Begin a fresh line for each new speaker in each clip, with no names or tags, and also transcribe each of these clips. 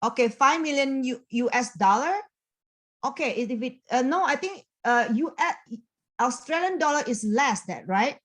Okay, 5 million US dollar. Okay, if it no, I think US Australian dollar is less that, right?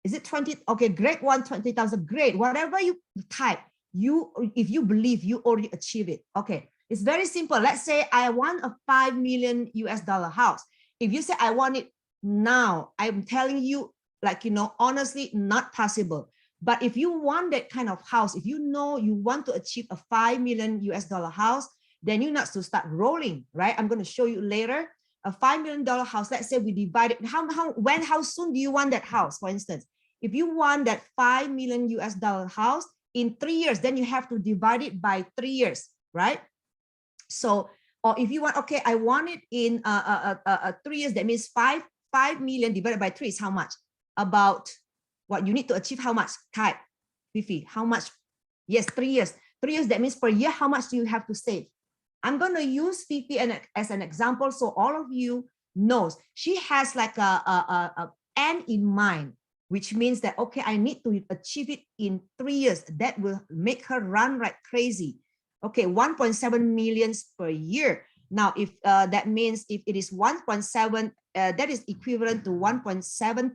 Is it 20? Okay, grade 1, 20,000, great. Whatever you type, if you believe you already achieve it. Okay, it's very simple. Let's say I want a 5 million US dollar house. If you say I want it now, I'm telling you, like, you know, honestly, not possible. But if you want that kind of house, if you know you want to achieve a 5 million US dollar house, then you need to start rolling, right? I'm going to show you later. A $5 million house, let's say we divide it. How soon do you want that house, for instance? If you want that 5 million US dollar house in 3 years, then you have to divide it by 3 years, right? So, or if you want, okay, I want it in 3 years, that means 5 million divided by 3 is how much? About what you need to achieve, how much? Type, Fifi, how much? Yes, 3 years. 3 years, that means per year, how much do you have to save? I'm going to use Fifi as an example, so all of you knows. She has like a end in mind, which means that, okay, I need to achieve it in 3 years. That will make her run like crazy. Okay, 1.7 million per year. Now, if that means if it is 1.7, that is equivalent to 1.7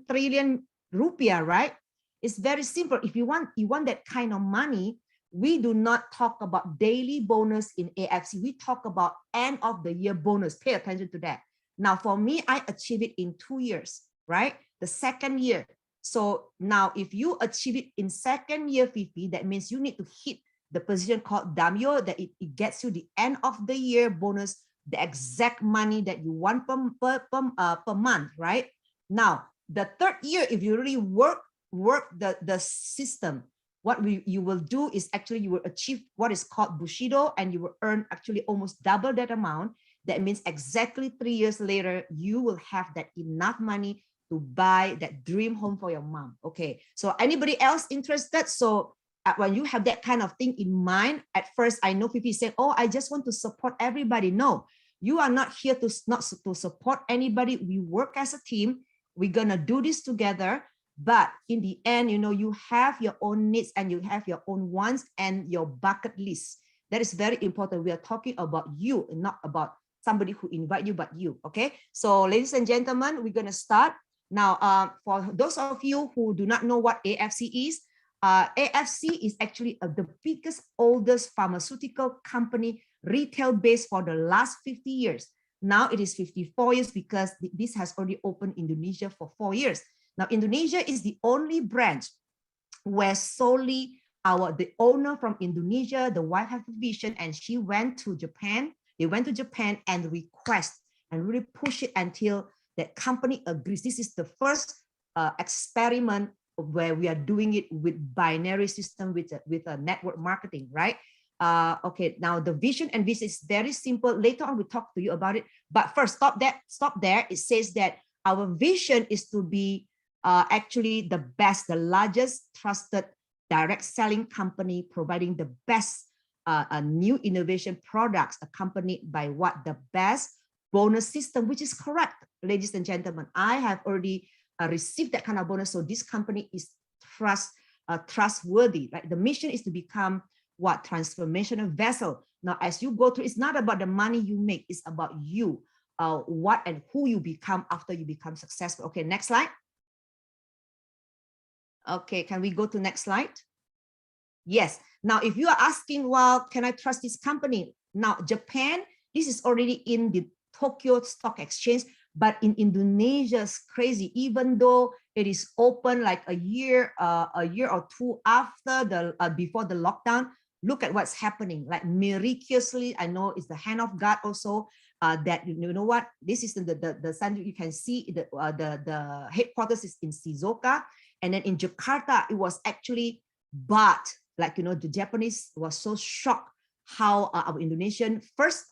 trillion rupiah, right? It's very simple. If you want that kind of money, we do not talk about daily bonus in AFC. We talk about end of the year bonus. Pay attention to that. Now, for me, I achieve it in 2 years, right? The second year. So now if you achieve it in second year, Fifi, that means you need to hit the position called Damyo, that it gets you the end of the year bonus, the exact money that you want per month, right? Now, the third year, if you really work the system, what you will do is actually you will achieve what is called Bushido, and you will earn actually almost double that amount. That means exactly 3 years later, you will have that enough money to buy that dream home for your mom. Okay, so anybody else interested? So when you have that kind of thing in mind, at first I know people say, oh, I just want to support everybody. No, you are not here to support anybody. We work as a team. We're gonna do this together. But in the end, you know, you have your own needs and you have your own wants and your bucket list. That is very important. We are talking about you and not about somebody who invite you, but you. Okay, so ladies and gentlemen, we're gonna start now. For those of you who do not know what AFC is, AFC is actually the biggest, oldest pharmaceutical company, retail based for the last 50 years. Now it is 54 years because this has already opened Indonesia for 4 years. Now, Indonesia is the only branch where solely the owner from Indonesia, the wife has a vision, and she went to Japan. They went to Japan and request and really push it until that company agrees. This is the first experiment where we are doing it with binary system with a network marketing, right? Okay, now the vision and vision is very simple. Later on, we'll talk to you about it. But first, stop there. It says that our vision is to be actually the best, the largest trusted direct selling company providing the best new innovation products accompanied by what the best bonus system, which is correct, ladies and gentlemen. I have already received that kind of bonus. So this company is trustworthy, right? The mission is to become what? Transformational vessel. Now, as you go through, it's not about the money you make, it's about you, what and who you become after you become successful. Okay, next slide. Okay, can we go to next slide? Yes. Now, if you are asking, well, can I trust this company? Now, Japan, this is already in the Tokyo Stock Exchange, but in Indonesia, it's crazy. Even though it is open like a year or two after before the lockdown, look at what's happening. Like miraculously, I know it's the hand of God also. That you know what? This is the sun. You can see the headquarters is in Shizuoka. And then in Jakarta, it was actually bought. Like, you know, the Japanese was so shocked how our Indonesian first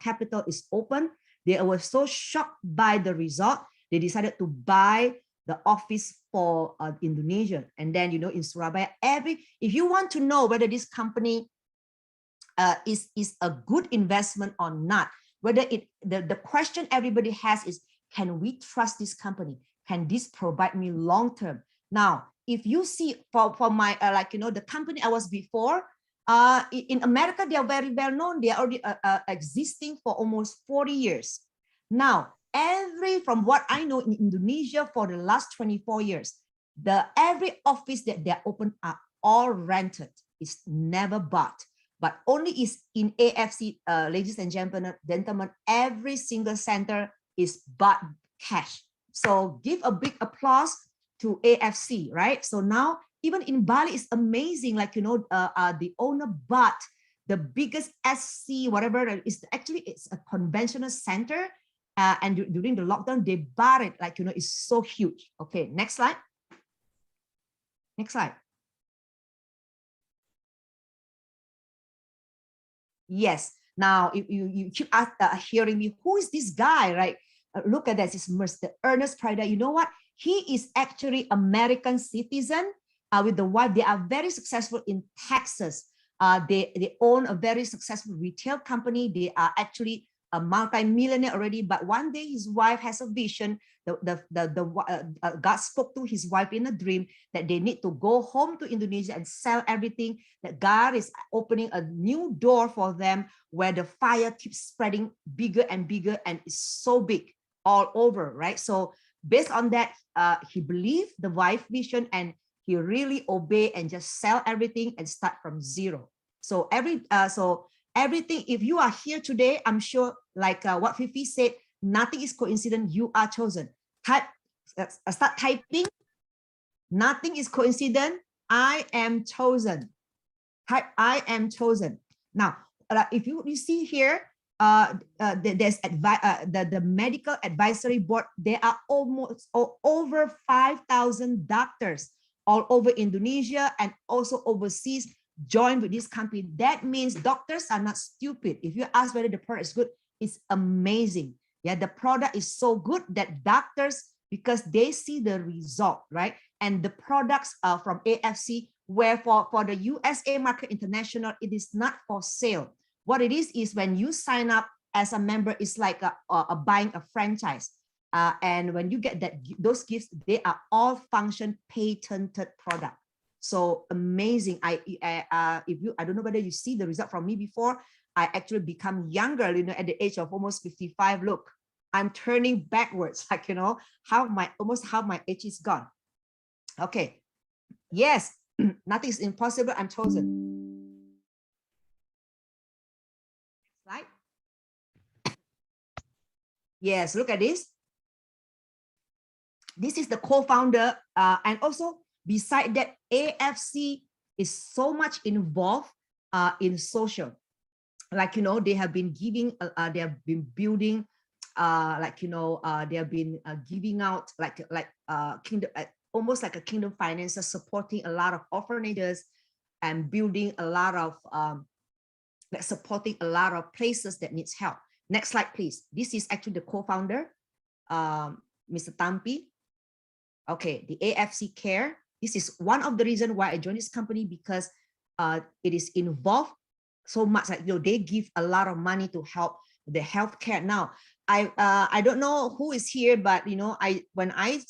capital is open. They were so shocked by the result. They decided to buy the office for Indonesia. And then, you know, in Surabaya, if you want to know whether this company is a good investment or not, whether the question everybody has is, can we trust this company? Can this provide me long term? Now, if you see for my like, you know, the company I was before, In America, they are very well known. They are already existing for almost 40 years. Now, from what I know in Indonesia for the last 24 years, every office that they open are all rented. It's never bought, but only is in AFC, ladies and gentlemen, every single center is bought cash. So give a big applause to AFC, right? So now, even in Bali, it's amazing. Like, you know, the owner bought the biggest SC, whatever is actually, it's a conventional center. And during the lockdown, they bought it. Like, you know, it's so huge. Okay, next slide. Next slide. Yes. Now, if you keep hearing me, who is this guy, right? Look at this. It's Mr. Ernest Prida. You know what? He is actually American citizen with the wife. They are very successful in Texas. They own a very successful retail company. They are actually a multi-millionaire already. But one day his wife has a vision. God spoke to his wife in a dream that they need to go home to Indonesia and sell everything. That God is opening a new door for them where the fire keeps spreading bigger and bigger, and it's so big all over, right? So based on that, he believed the wife vision and he really obeyed and just sell everything and start from zero. So everything, if you are here today, I'm sure like what Fifi said, nothing is coincident. You are chosen. Start typing. Nothing is coincident. I am chosen. Type I am chosen. Now, if you see here, there's the medical advisory board. There are almost over 5,000 doctors all over Indonesia and also overseas joined with this company. That means doctors are not stupid. If you ask whether the product is good, it's amazing. Yeah, the product is so good that doctors, because they see the result, right? And the products are from AFC, where for the USA market international, it is not for sale. What it is when you sign up as a member, it's like a buying a franchise. And when you get those gifts, they are all function patented product. So amazing. I don't know whether you see the result from me before. I actually become younger, you know, at the age of almost 55. Look, I'm turning backwards, like, you know, almost how my age is gone. Okay. Yes, nothing is impossible. I'm chosen. Right? Yes, look at this. This is the co-founder, and also beside that, AFC is so much involved in social. Like, you know, they have been giving, they have been building, like, you know, they have been giving out like kingdom, almost like a kingdom finances, supporting a lot of orphanages and building a lot of, like supporting a lot of places that needs help. Next slide, please. This is actually the co-founder, Mr. Tampi. Okay, the AFC Care. This is one of the reasons why I joined this company, because it is involved so much. Like, you know, they give a lot of money to help the healthcare. Now, I don't know who is here, but you know, when I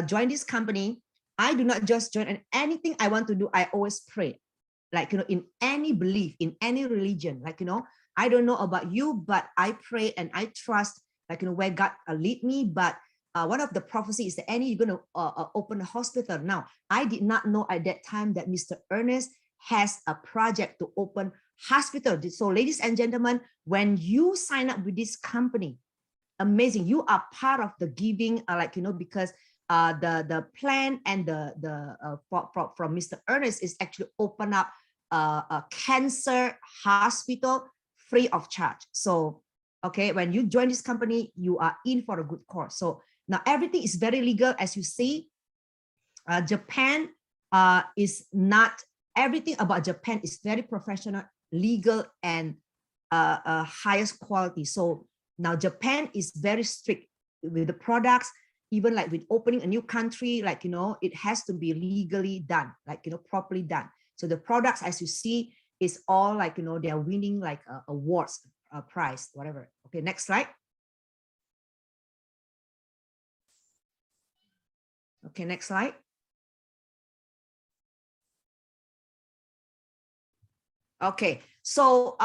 joined this company, I do not just join, and anything I want to do, I always pray. Like, you know, in any belief, in any religion, like, you know, I don't know about you, but I pray and I trust, like, you know, where God lead me. But one of the prophecies is that Annie, you're going to open a hospital. Now, I did not know at that time that Mr. Ernest has a project to open hospital. So ladies and gentlemen, when you sign up with this company, amazing, you are part of the giving, like, you know, because the plan and from Mr. Ernest is actually open up a cancer hospital free of charge. So, okay, when you join this company, you are in for a good cause. So now everything is very legal, as you see. Japan is not, everything about Japan is very professional, legal, and highest quality. So now Japan is very strict with the products, even like with opening a new country, like, you know, it has to be legally done, like, you know, properly done. So the products, as you see, is all like, you know, they are winning like awards, prize, whatever. Okay, next slide. Okay, next slide. Okay, so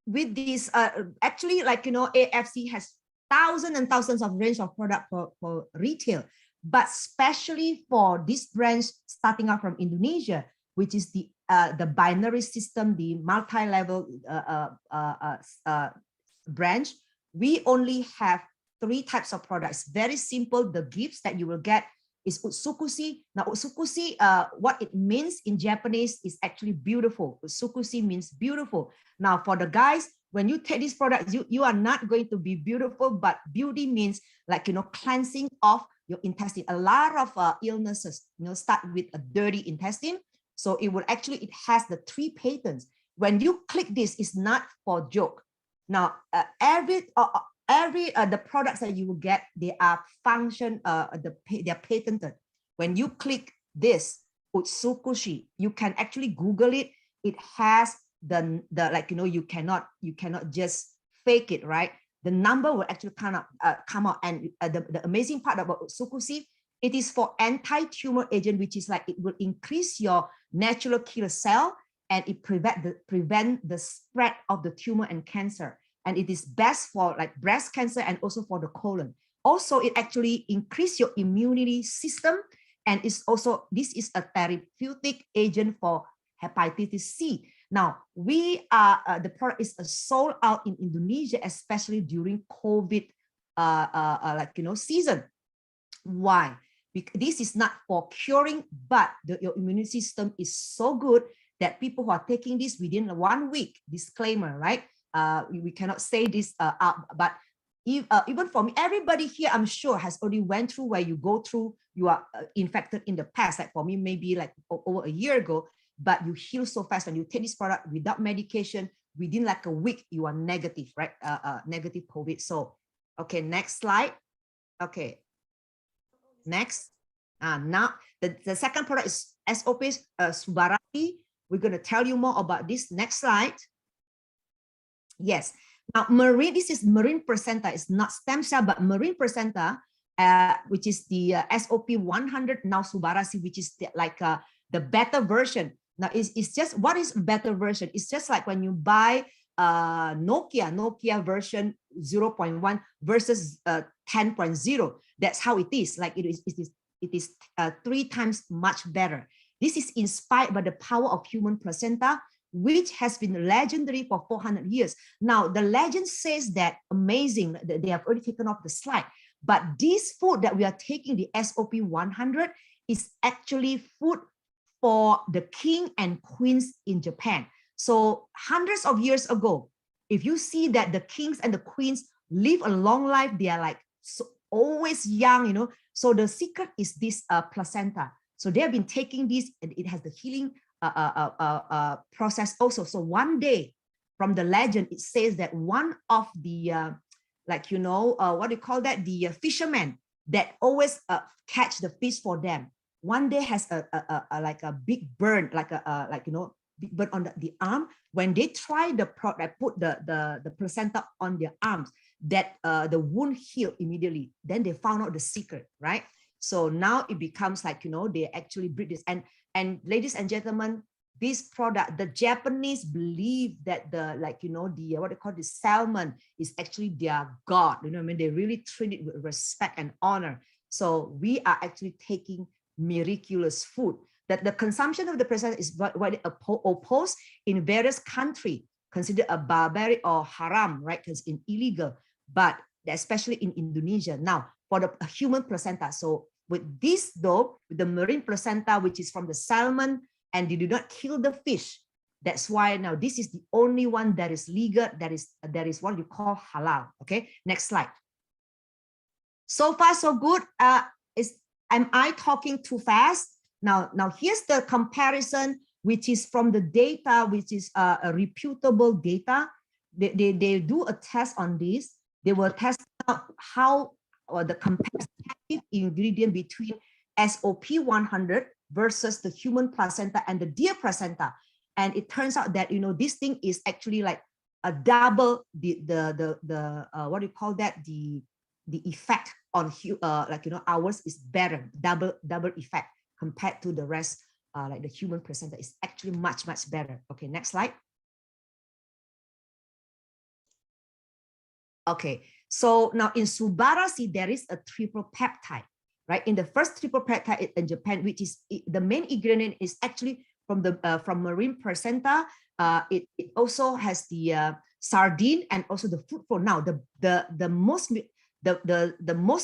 with this, actually, like, you know, AFC has thousands and thousands of range of product for retail, but especially for this branch starting out from Indonesia, which is the binary system, the multi-level branch, we only have 3 types of products. Very simple. The gifts that you will get is utsukushi. Now, utsukushi, what it means in Japanese is actually beautiful. Utsukushi means beautiful. Now, for the guys, when you take these products, you are not going to be beautiful, but beauty means, like, you know, cleansing of your intestine. A lot of illnesses, you know, start with a dirty intestine. So it will actually, it has the 3 patents. When you click this, it's not for joke. Now, the products that you will get, they are they're patented. When you click this utsukushi, you can actually Google it. It has the like, you know, you cannot just fake it, right? The number will actually come out. And the amazing part about utsukushi, it is for anti-tumor agent, which is like, it will increase your natural killer cell, and it prevent the spread of the tumor and cancer. And it is best for like breast cancer and also for the colon. Also, it actually increase your immunity system. And it's also, this is a therapeutic agent for hepatitis C. Now, we are, the product is sold out in Indonesia, especially during COVID, like, you know, season. Why? Because this is not for curing, but your immune system is so good that people who are taking this within 1 week, disclaimer, right? We cannot say this out, but even for me, everybody here, I'm sure, has already went through where you go through, you are infected in the past. Like for me, maybe like over a year ago, but you heal so fast when you take this product without medication. Within like a week, you are negative, right? Negative COVID. So, okay, next slide. Okay, next. Now, the second product is SOP Subarati. We're going to tell you more about this next slide. Yes. Now, marine, this is marine placenta. It's not stem cell, but marine placenta, which is the SOP 100 now Subarasi, which is the better version. Now, it's just, what is better version? It's just like when you buy Nokia version 0.1 versus 10.0. That's how it is. Like it is 3 times much better. This is inspired by the power of human placenta, which has been legendary for 400 years. Now, the legend says that, amazing, they have already taken off the slide, but this food that we are taking, the SOP 100, is actually food for the king and queens in Japan. So hundreds of years ago, if you see that the kings and the queens live a long life, they are like always young, you know. So the secret is this placenta. So they have been taking this, and it has the healing process also. So one day, from the legend, it says that one of the like, you know, what do you call that, the fishermen that always catch the fish for them, one day has like a big burn, like like, you know, big burn on the arm. When they try the product, put the placenta on their arms, that the wound healed immediately. Then they found out the secret, right? So now it becomes like, you know, they actually breed this. And ladies and gentlemen, this product, the Japanese believe that the, like, you know, the, what they call the salmon is actually their god. You know what I mean? They really treat it with respect and honor. So we are actually taking miraculous food. That the consumption of the placenta is what opposed in various countries, considered a barbaric or haram, right? Because it's illegal, but especially in Indonesia. Now, for the human placenta. So with this though, with the marine placenta, which is from the salmon, and they do not kill the fish. That's why now this is the only one that is legal, that is what you call halal. Okay, next slide. So far, so good. Am I talking too fast? Now here's the comparison, which is from the data, which is a reputable data. They do a test on this. They will test out how the comparative ingredient between SOP 100 versus the human placenta and the deer placenta. And it turns out that, you know, this thing is actually like a double the what do you call that, the effect on like, you know, ours is better, double effect compared to the rest like the human placenta is actually much, much better. Okay, next slide. Okay, so now in Subarasi, there is a triple peptide, right? In the first triple peptide in Japan, which is the main ingredient is actually from marine placenta. It also has the sardine and also the fruit flow. Now the most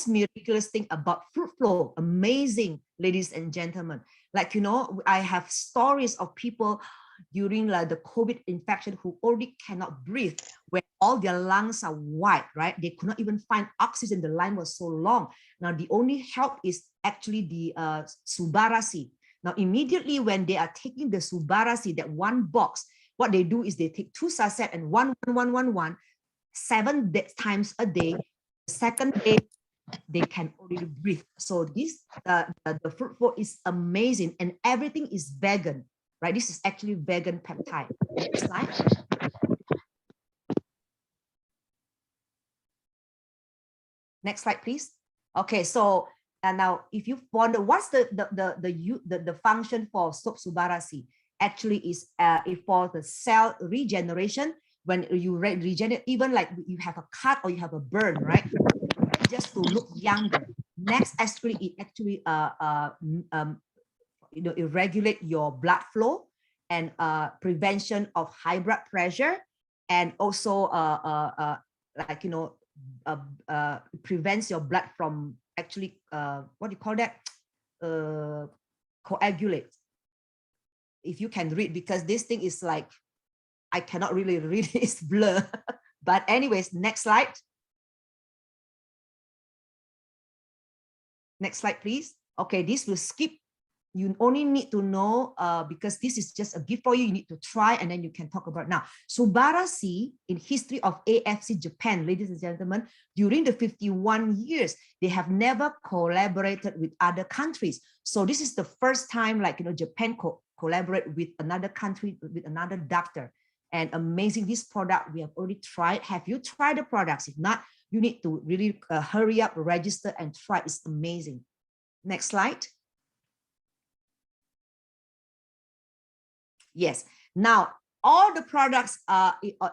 miraculous thing about fruit flow, amazing, ladies and gentlemen. Like, you know, I have stories of people during like the COVID infection who already cannot breathe, where all their lungs are white, right? They could not even find oxygen. The line was so long. Now the only help is actually the Subarasi. Now immediately when they are taking the Subarasi, that one box, what they do is they take 2 sachets and 7 times a day. The second day, they can already breathe. So this the fruit flow is amazing, and everything is vegan, right? This is actually vegan peptide. Next slide. Next slide, please. Okay, so now if you wonder what's the function for soap Subarasi, actually is for the cell regeneration. When you regenerate, even like you have a cut or you have a burn, right? Just to look younger. Next, actually, it actually you know, it regulate your blood flow and prevention of high blood pressure, and also like, you know, prevents your blood from actually what do you call that, coagulate. If you can read, because this thing is like, I cannot really read, it's blur. But anyways, next slide. Next slide, please. Okay, this will skip. You only need to know because this is just a gift for you. You need to try and then you can talk about it now. Subarasi, in history of AFC Japan, ladies and gentlemen, during the 51 years, they have never collaborated with other countries. So this is the first time, like, you know, Japan collaborate with another country, with another doctor. And amazing, this product we have already tried. Have you tried the products? If not, you need to really hurry up, register and try. It's amazing. Next slide. Yes. Now, all the products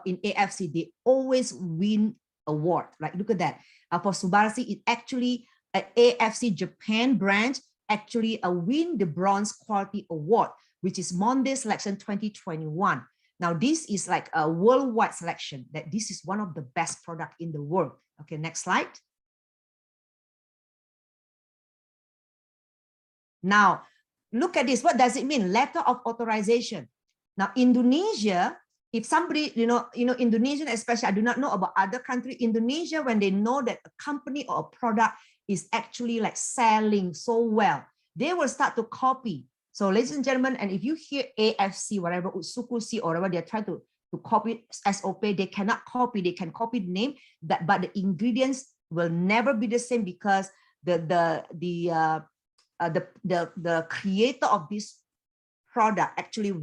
in AFC, they always win award. Like, look at that. For Subarasi, it actually, AFC Japan branch actually win the Bronze Quality Award, which is Monday Selection 2021. Now, this is like a worldwide selection, that this is one of the best product in the world. Okay, next slide. Now, look at this. What does it mean? Letter of authorization. Now, Indonesia, if somebody, you know, Indonesian especially, I do not know about other countries. Indonesia, when they know that a company or a product is actually like selling so well, they will start to copy. So, ladies and gentlemen, and if you hear AFC, whatever, Utsukushi, or whatever, they're trying to copy SOP, they cannot copy. They can copy the name, but the ingredients will never be the same, because the creator of this product actually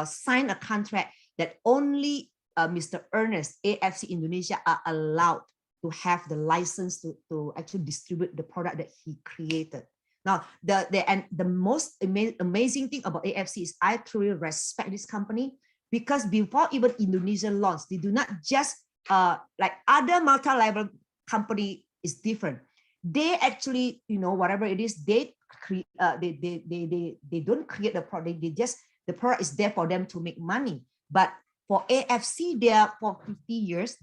signed a contract that only Mr. Ernest, AFC Indonesia, are allowed to have the license to actually distribute the product that he created. Now, the most amazing thing about AFC is I truly respect this company, because before even Indonesia launched, they do not just like other multi-level company is different. They actually, you know, whatever it is, they don't create the product. The product is there for them to make money. But for AFC, they are for 50 years,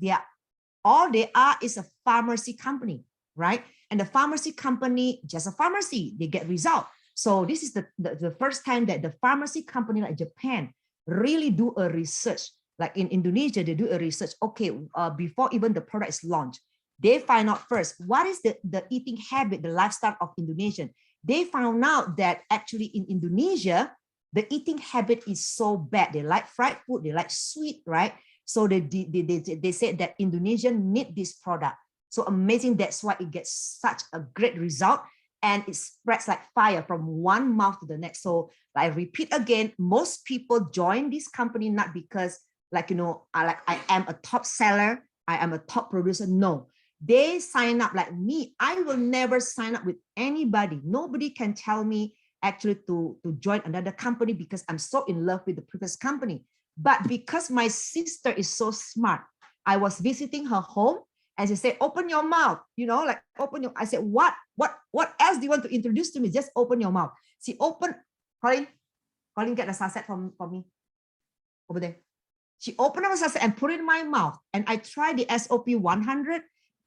all they are is a pharmacy company, right? And the pharmacy company, just a pharmacy, they get result. So this is the first time that the pharmacy company like Japan really do a research. Like in Indonesia, they do a research. Okay, before even the product is launched, they find out first, what is the eating habit, the lifestyle of Indonesian. They found out that actually in Indonesia, the eating habit is so bad. They like fried food, they like sweet, right? So they said that Indonesian need this product. So amazing, that's why it gets such a great result, and it spreads like fire from one mouth to the next. So I repeat again, most people join this company not because, like, you know, I am a top seller, I am a top producer. No, they sign up like me. I will never sign up with anybody. Nobody can tell me actually to join another company because I'm so in love with the previous company. But because my sister is so smart, I was visiting her home and she said, open your mouth, you know, like open your, I said, what else do you want to introduce to me? Just open your mouth. She opened, Colin, get the sachet for me over there. She opened up a sachet and put it in my mouth. And I tried the SOP 100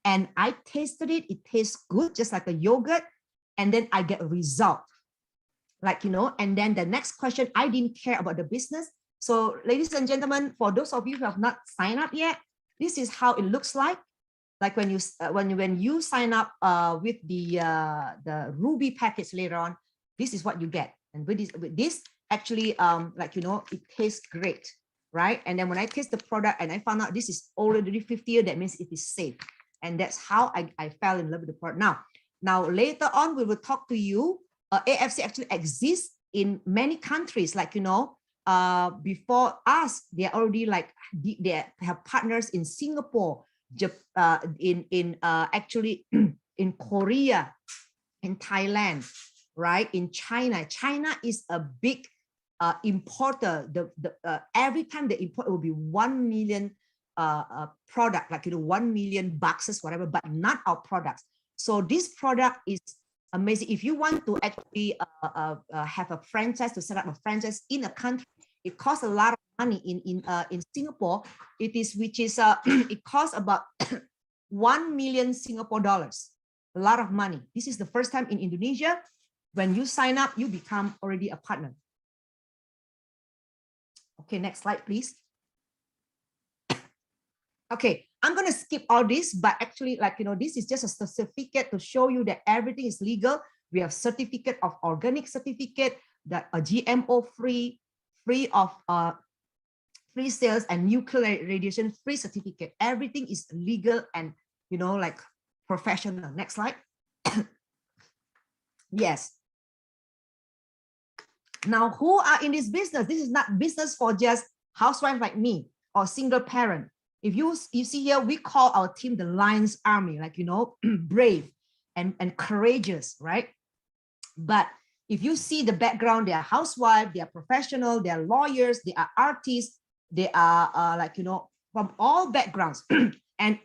and I tasted it. It tastes good, just like a yogurt. And then I get a result. Like, you know, and then the next question, I didn't care about the business. So ladies and gentlemen, for those of you who have not signed up yet, this is how it looks like. Like when you sign up with the Ruby package later on, this is what you get. And with this actually, like, you know, it tastes great, right? And then when I taste the product and I found out this is already 50 years, that means it is safe. And that's how I fell in love with the product. Now later on, we will talk to you. AFC actually exists in many countries, like, you know, before us, they are already like, they have partners in Singapore, actually in Korea, in Thailand, right? In China. China is a big importer. Every time they import, it will be 1 million product, like, you know, 1 million boxes, whatever, but not our products. So this product is amazing. If you want to actually have a franchise, to set up a franchise in a country, it costs a lot of money. In Singapore, it costs about 1 million Singapore dollars. A lot of money. This is the first time in Indonesia. When you sign up, you become already a partner. Okay, next slide, please. Okay, I'm going to skip all this, but actually, like, you know, this is just a certificate to show you that everything is legal. We have certificate of organic certificate, that a GMO free of free sales and nuclear radiation free certificate. Everything is legal and, you know, like professional. Next slide. Yes. Now, who are in this business? This is not business for just housewife like me or single parent. If you see here, we call our team the Lion's Army, like, you know, brave and courageous, right? But if you see the background, they are housewives, they are professional, they are lawyers, they are artists, they are like, you know, from all backgrounds. And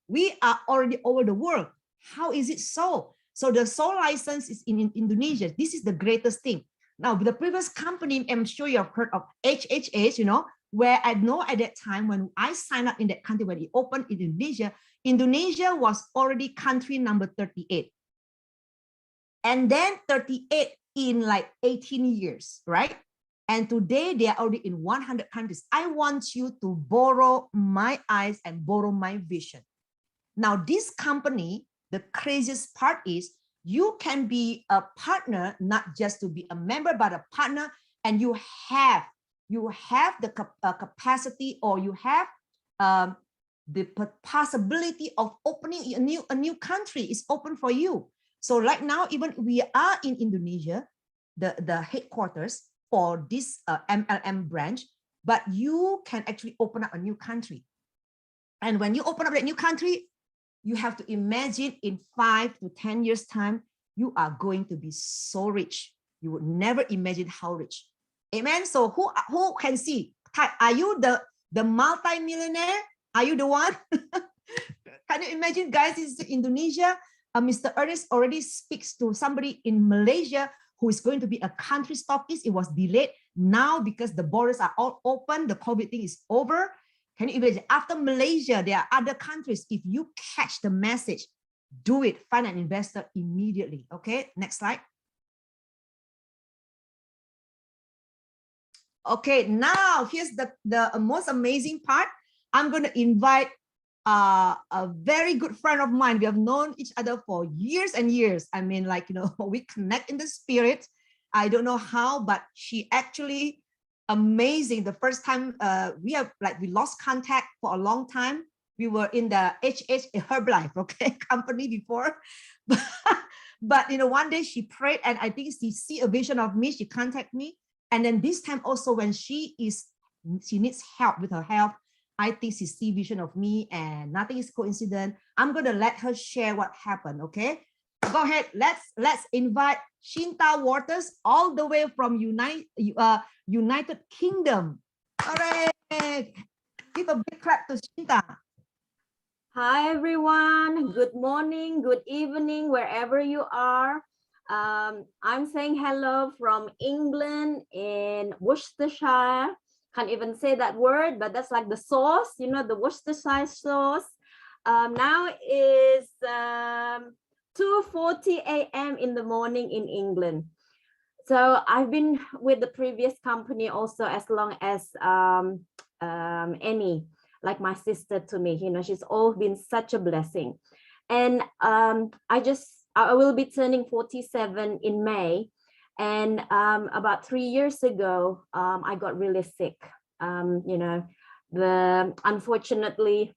we are already over the world. How is it so? So the sole license is in Indonesia. This is the greatest thing. Now, with the previous company, I'm sure you have heard of HHH, you know, where I know at that time when I signed up in that country, when it opened in Indonesia, Indonesia was already country number 38. And then 38 in like 18 years, right? And today they are already in 100 countries. I want you to borrow my eyes and borrow my vision. Now, this company, the craziest part is you can be a partner, not just to be a member, but a partner, and you have the capacity, or you have the possibility of opening a new country is open for you. So right now, even we are in Indonesia, the headquarters for this MLM branch, but you can actually open up a new country. And when you open up that new country, you have to imagine in 5 to 10 years time, you are going to be so rich. You would never imagine how rich. Amen. So who can see? Are you the multi-millionaire? Are you the one? Can you imagine, guys? This is Indonesia. Mr. Ernest already speaks to somebody in Malaysia who is going to be a country stockist. It was delayed. Now, because the borders are all open, the COVID thing is over. Can you imagine? After Malaysia, there are other countries. If you catch the message, do it. Find an investor immediately. Okay, next slide. Okay, now here's the most amazing part. I'm going to invite a very good friend of mine. We have known each other for years and years. I mean, like, you know, we connect in the spirit. I don't know how, but she actually amazing. The first time we lost contact for a long time. We were in the Herbalife, okay, company before. But you know, one day she prayed, and I think she see a vision of me. She contacted me, and then this time also when she needs help with her health, I think she see vision of me, and nothing is coincidence. I'm gonna let her share what happened, okay? Go ahead. Let's invite Shinta Waters all the way from United Kingdom. Hooray! Give a big clap to Shinta.
Hi everyone, good morning, good evening, wherever you are. I'm saying hello from England in Worcestershire. Can't even say that word, but that's like the sauce, you know, the Worcestershire sauce. Now is 2:40 a.m. in the morning in England. So I've been with the previous company also as long as Annie, like my sister to me, you know, she's always been such a blessing. And I will be turning 47 in May. And about 3 years ago, I got really sick. You know, unfortunately,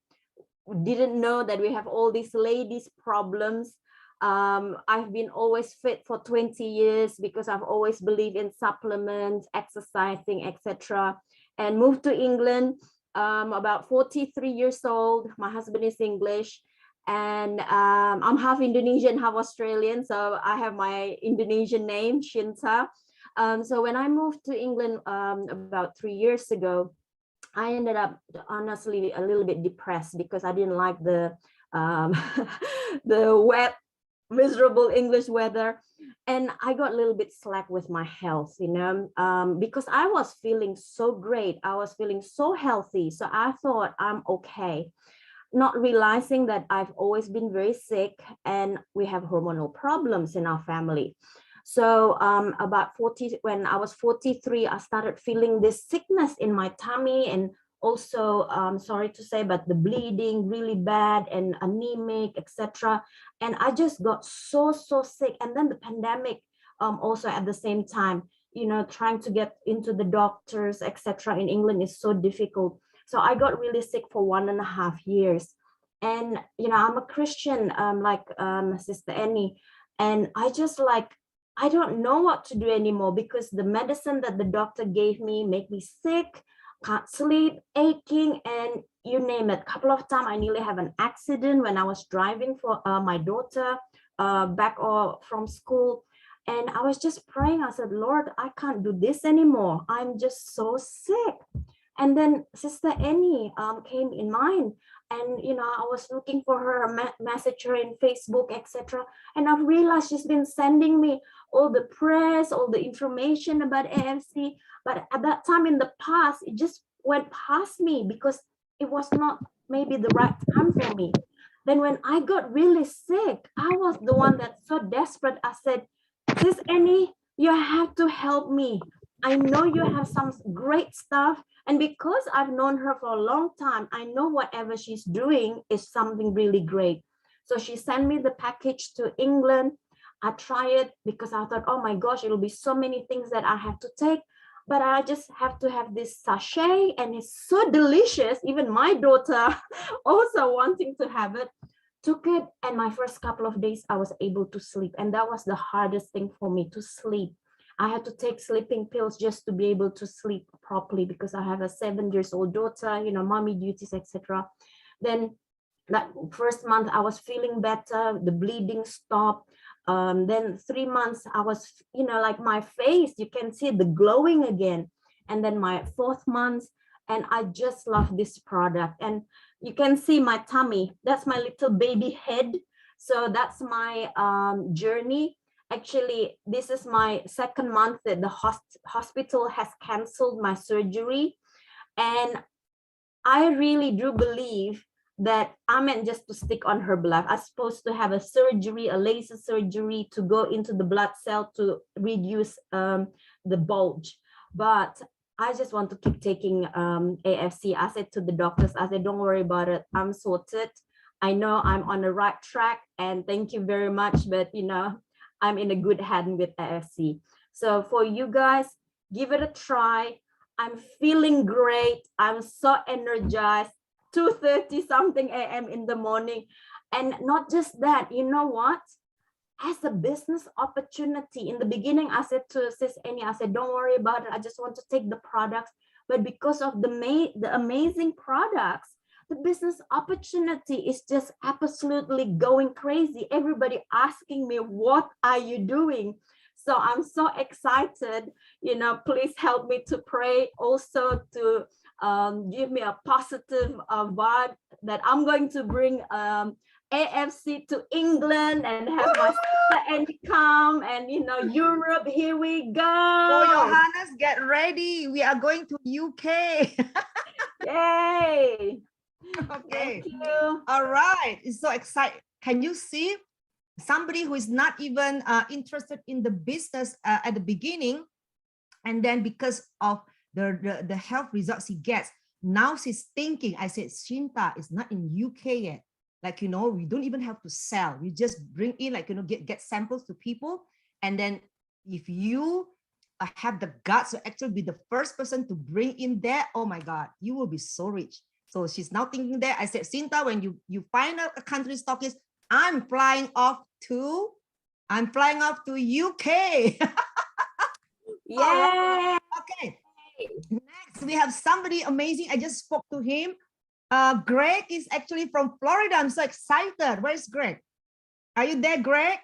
didn't know that we have all these ladies problems. I've been always fit for 20 years because I've always believed in supplements, exercising, etc. And moved to England about 43 years old. My husband is English, and I'm half Indonesian, half Australian. So I have my Indonesian name, Shinta. So when I moved to England about 3 years ago, I ended up honestly a little bit depressed because I didn't like the the wet, miserable English weather, and I got a little bit slack with my health, you know, because I was feeling so great, I was feeling so healthy, so I thought I'm okay, not realizing that I've always been very sick and we have hormonal problems in our family. So when I was 43, I started feeling this sickness in my tummy, and also, sorry to say, but the bleeding really bad and anemic, etc. And I just got so sick. And then the pandemic also at the same time, you know, trying to get into the doctors, etc. in England is so difficult. So I got really sick for 1.5 years. And, you know, I'm a Christian, like Sister Annie, and I don't know what to do anymore because the medicine that the doctor gave me make me sick, can't sleep, aching, and you name it. A couple of times I nearly have an accident when I was driving for my daughter back or from school. And I was just praying. I said, Lord, I can't do this anymore. I'm just so sick. And then Sister Annie came in mind, and you know, I was looking for her, message her in Facebook, etc. And I've realized she's been sending me all the press, all the information about AFC. But at that time in the past, it just went past me because it was not maybe the right time for me. Then when I got really sick, I was the one that's so desperate. I said, Sis Annie, you have to help me. I know you have some great stuff. And because I've known her for a long time, I know whatever she's doing is something really great. So she sent me the package to England. I tried it because I thought, oh my gosh, it'll be so many things that I have to take. But I just have to have this sachet, and it's so delicious. Even my daughter also wanting to have it. Took it, and my first couple of days I was able to sleep, and that was the hardest thing for me, to sleep. I had to take sleeping pills just to be able to sleep properly because I have a 7-year-old daughter, you know, mommy duties, etc. Then that first month I was feeling better, the bleeding stopped. Then 3 months I was, you know, like my face, you can see the glowing again. And then my 4th month, and I just love this product. And you can see my tummy, that's my little baby head. So that's my journey. Actually, this is my 2nd month that the hospital has canceled my surgery. And I really do believe that I'm meant just to stick on her blood. I'm supposed to have a surgery, a laser surgery to go into the blood cell to reduce the bulge. But I just want to keep taking AFC. I said to the doctors, I said, don't worry about it. I'm sorted. I know I'm on the right track, and thank you very much. But, you know, I'm in a good hand with AFC. So for you guys, give it a try. I'm feeling great. I'm so energized. 2:30 something a.m. in the morning. And not just that, you know what? As a business opportunity, in the beginning, I said to Sis Annie, I said, don't worry about it. I just want to take the products. But because of the amazing products, the business opportunity is just absolutely going crazy. Everybody asking me, what are you doing? So I'm so excited. You know, please help me to pray also to give me a positive vibe that I'm going to bring AFC to England and have my income, and you know, Europe. Here we go.
Oh, Johannes, get ready. We are going to UK.
Yay.
Okay.
Thank you.
All right. It's so exciting. Can you see somebody who is not even interested in the business at the beginning, and then because of the health results he gets, now she's thinking. I said, Shinta is not in UK yet. Like, you know, we don't even have to sell. We just bring in, like, you know, get samples to people. And then if you have the guts to actually be the first person to bring in there, oh my God, you will be so rich. So she's now thinking there. I said, Shinta, when you find out a country stockist, I'm flying off to UK.
Yeah.
Okay. Next, we have somebody amazing. I just spoke to him. Greg is actually from Florida. I'm so excited. Where's Greg? Are you there, Greg?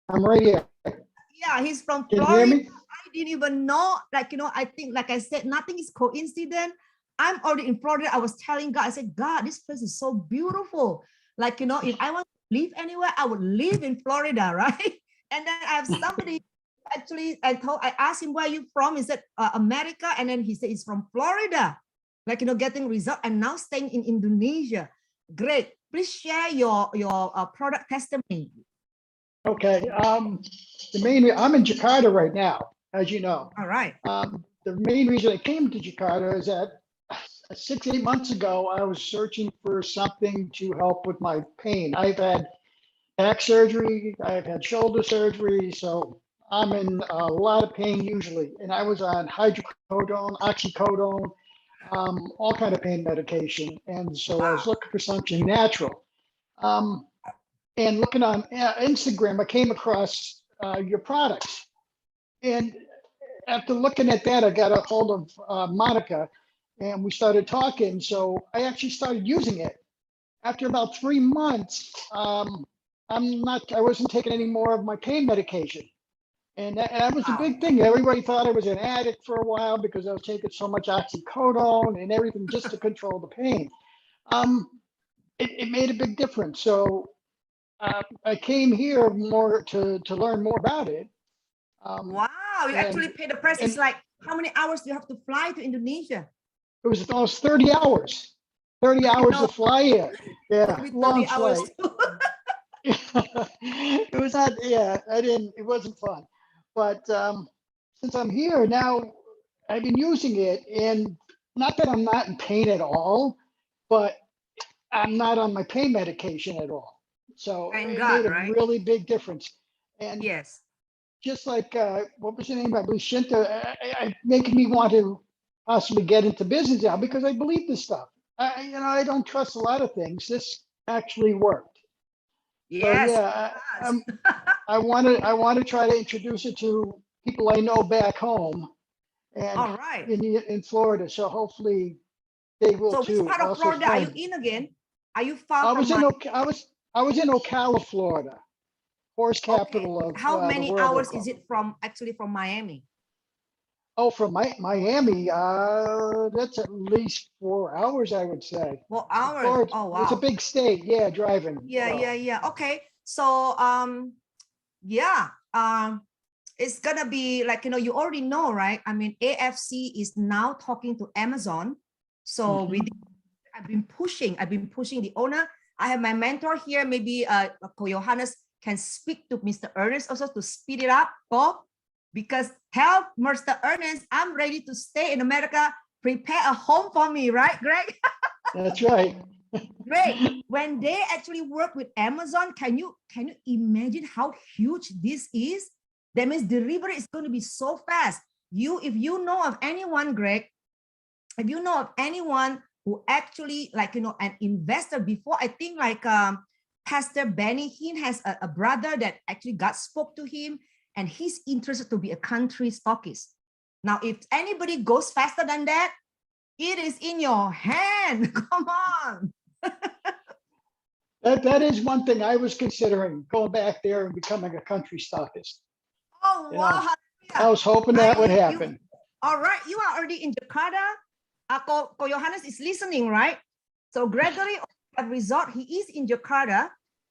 I'm right here.
Yeah, he's from
Can you
Florida.
hear me?
I didn't even know. Like, you know, I think, like I said, nothing is coincident. I'm already in Florida. I was telling God, I said, God, this place is so beautiful. Like, you know, if I want to live anywhere, I would live in Florida, right? And then I have somebody actually, I asked him, where are you from? He said, America. And then he said, he's from Florida. Like, you know, getting result and now staying in Indonesia. Great. Please share your product testimony.
Okay. I'm in Jakarta right now, as you know.
All right.
The main reason I came to Jakarta is that 6-8 months ago, I was searching for something to help with my pain. I've had back surgery, I've had shoulder surgery, so I'm in a lot of pain usually. And I was on hydrocodone, oxycodone, all kind of pain medication. And so I was looking for something natural. And looking on Instagram, I came across your products. And after looking at that, I got a hold of Monica and we started talking. So I actually started using it. After about 3 months, I wasn't taking any more of my pain medication. And that was a big thing. Everybody thought I was an addict for a while because I was taking so much oxycodone and everything just to control the pain. It made a big difference. So I came here more to learn more about it.
Wow, you actually paid the price. It's like, how many hours do you have to fly to Indonesia?
It was almost 30 hours. 30 hours to fly here. Yeah, long flight. It was not, yeah, it wasn't fun. But since I'm here now, I've been using it, and not that I'm not in pain at all, but I'm not on my pain medication at all. So it made a really big difference. And
yes,
just like, what was your name? I believe Shinta, making me want to possibly get into business now because I believe this stuff. I don't trust a lot of things. This actually worked.
Yes.
So yeah, I want to try to introduce it to people I know back home, and in Florida. So hopefully they will too.
So which part of Florida are you in again? Are you far from?
I was in Ocala, Florida, horse capital of
How many
the world,
hours is it from Miami?
Oh, from Miami, that's at least 4 hours, I would say.
4 hours.
Florida,
oh wow,
it's a big state. Yeah, driving.
Yeah. Okay, so yeah, it's gonna be like, you know, you already know, right? I mean, AFC is now talking to Amazon. So I've been pushing the owner. I have my mentor here. Maybe Johannes can speak to Mr. Ernest also to speed it up, because help Mr. Ernest, I'm ready to stay in America. Prepare a home for me, right, Greg?
That's right.
Great. When they actually work with Amazon, can you imagine how huge this is? That means delivery is going to be so fast. If you know of anyone, Greg, if you know of anyone who actually, like, you know, an investor before, I think like Pastor Benny Hinn has a brother that actually God spoke to him and he's interested to be a country stockist. Now, if anybody goes faster than that, It is in your hand. Come on.
That is one thing I was considering, going back there and becoming a country stockist.
Oh,
You know,
wow.
I was hoping that would
You-
happen.
all right, you are already in Jakarta. Ko Johannes is listening, right? So Gregory at resort, he is in Jakarta.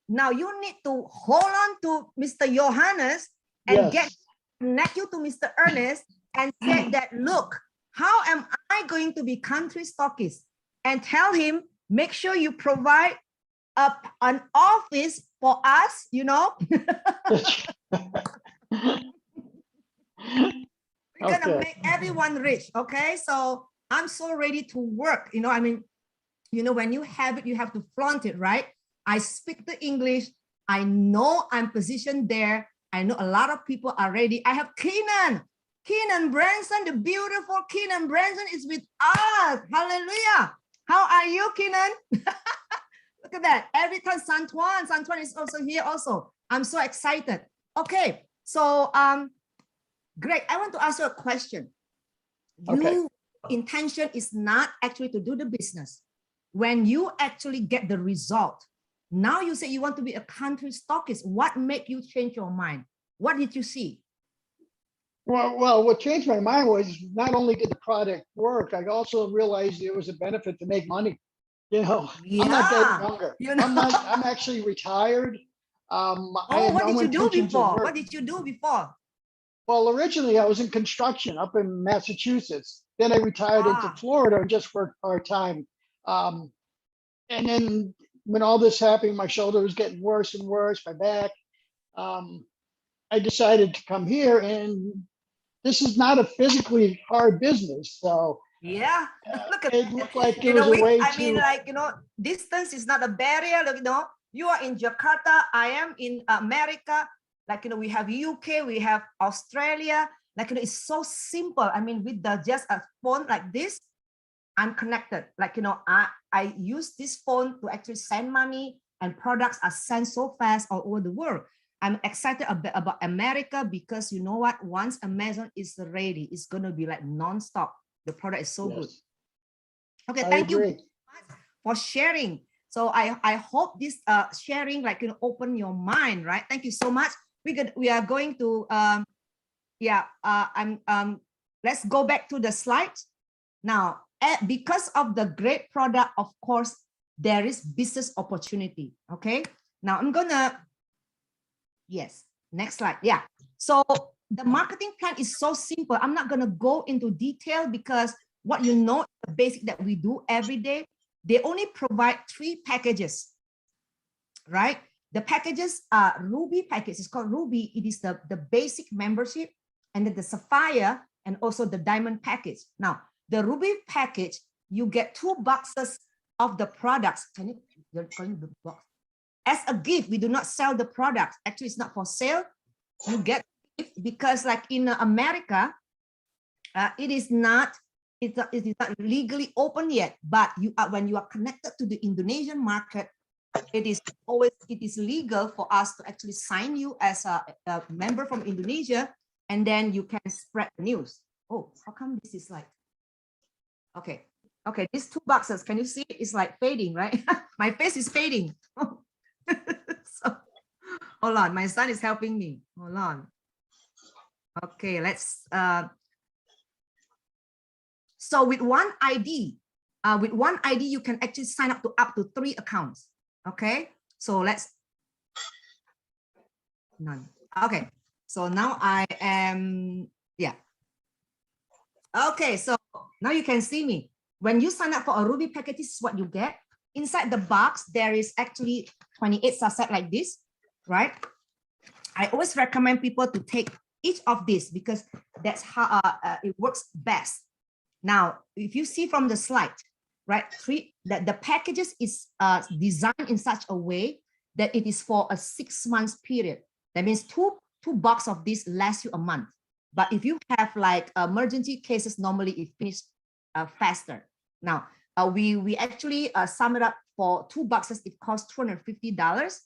Now you need to hold on to Mr. Johannes and
Yes.
connect you to Mr. Ernest and say that, look, how am I going to be country stockist? And tell him, make sure you provide an office for us, you know. We're gonna make everyone rich, okay? So I'm so ready to work, you know. I mean, you know, when you have it, you have to flaunt it, right? I speak the English. I know I'm positioned there. I know a lot of people are ready. I have Keenan Branson, the beautiful Keenan Branson is with us. Hallelujah. How are you, Keenan? Look at that. Every time Santuan is also here also. I'm so excited. Okay, so Greg, I want to ask you a question. Your intention is not actually to do the business. When you actually get the result, now you say you want to be a country stockist. What made you change your mind? What did you see?
Well, what changed my mind was not only did the product work, I also realized it was a benefit to make money. You know, I'm not getting younger.
You know?
I'm actually retired. I had
what
no
did you do
intentions of
before?
work.
What did you do before?
Well, originally I was in construction up in Massachusetts. Then I retired into Florida and just worked part-time. And then when all this happened, my shoulder was getting worse and worse, my back. I decided to come here, and this is not a physically hard business. So
yeah, look at
it looked like it was a way to.
I mean, like, you know, distance is not a barrier. Like, you know, you are in Jakarta, I am in America. Like, you know, we have UK, we have Australia. Like, you know, it's so simple. I mean, with just a phone like this, I'm connected. Like, you know, I use this phone to actually send money, and products are sent so fast all over the world. I'm excited about America because you know what? Once Amazon is ready, it's going to be like nonstop. The product is so good. Okay, thank you for sharing. So I hope this sharing like can open your mind, right? Thank you so much. We are going to let's go back to the slides now. Because of the great product, of course, there is business opportunity. Okay, now I'm gonna, yes, next slide. Yeah, so the marketing plan is so simple. I'm not gonna go into detail because what you know, the basic that we do every day. They only provide 3 packages, right? The packages are Ruby package. It's called Ruby. It is the basic membership, and then the Sapphire, and also the Diamond package. Now, the Ruby package, you get 2 boxes of the products. Can you, you're calling the box? As a gift, we do not sell the products. Actually, it's not for sale. You get it because like in America, it is not legally open yet, but you are, when you are connected to the Indonesian market, it is legal for us to actually sign you as a member from Indonesia, and then you can spread the news. Oh, how come this is like, okay, these 2 boxes, can you see it? It's like fading, right? My face is fading. So hold on, my son is helping me. Hold on. Okay, let's so with one ID, you can actually sign up to 3 accounts. Okay, so let's none. Okay, so now I am, yeah. Okay, so now you can see me. When you sign up for a Ruby package, this is what you get. Inside the box, there is actually 28 sachets like this, right? I always recommend people to take each of these because that's how it works best. Now, if you see from the slide, right, the packages is designed in such a way that it is for a 6 months period. That means two boxes of this last you a month. But if you have like emergency cases, normally it finishes faster. Now, we actually sum it up for 2 boxes. It costs $250,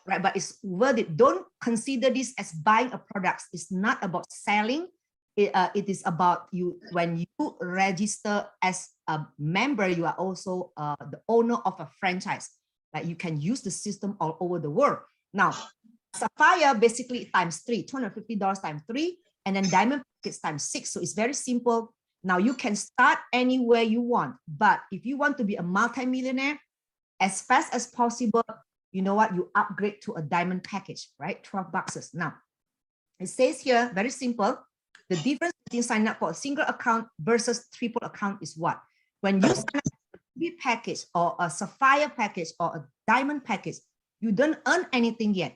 right? But it's worth it. Don't consider this as buying a product. It's not about selling. it is about you. When you register as a member, you are also the owner of a franchise. Like you can use the system all over the world. Now, Sapphire basically times 3, $250 times 3, and then Diamond Package times 6. So it's very simple. Now you can start anywhere you want, but if you want to be a multi-millionaire as fast as possible, you know what? You upgrade to a Diamond Package, right? 12 boxes. Now, it says here, very simple. The difference between signing up for a single account versus triple account is what? When you sign up for a ruby package or a sapphire package or a diamond package, you don't earn anything yet.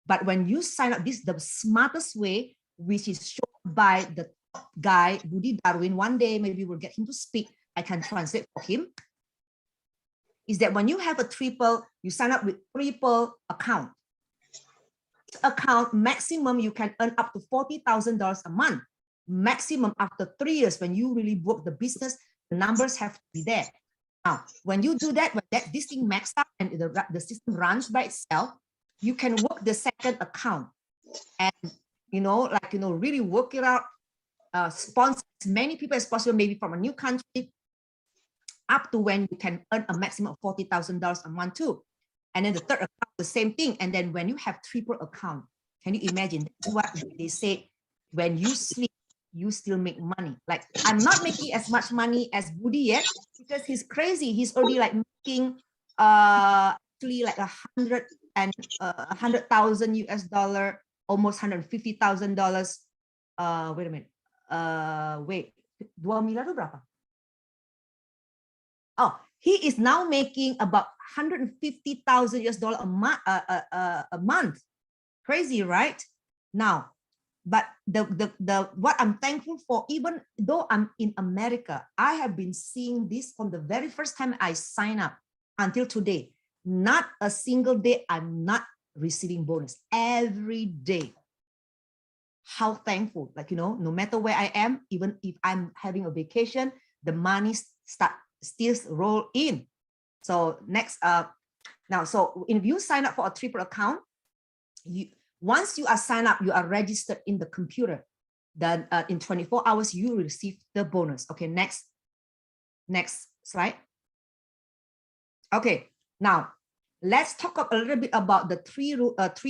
But when you sign up, this is the smartest way, which is shown by the top guy, Budi Darwin. One day, maybe we'll get him to speak. I can translate for him. Is that when you have a triple, you sign up with triple account. Account maximum, you can earn up to $40,000 a month. Maximum after 3 years, when you really work the business, the numbers have to be there. Now, when you do that, when this thing maxed out and the system runs by itself, you can work the second account and, really work it out, sponsor as many people as possible, maybe from a new country, up to when you can earn a maximum of $40,000 a month too. And then the third account, the same thing. And then when you have triple account, can you imagine? That's what they say, when you sleep, you still make money. Like, I'm not making as much money as Budi yet because he's crazy. He's already like making actually like 100,000 US dollar, almost $150,000. Wait a minute. Wait, 2 miliar itu berapa? Oh, he is now making about 150,000 US dollar a month. Crazy, right? Now, but what I'm thankful for, even though I'm in America, I have been seeing this from the very first time I sign up until today. Not a single day I'm not receiving bonus. Every day. How thankful, like, no matter where I am, even if I'm having a vacation, the money still roll in. So next, now, so if you sign up for a triple account, once you are signed up, you are registered in the computer. Then in 24 hours, you will receive the bonus. Okay, next slide. Okay, now let's talk a little bit about the three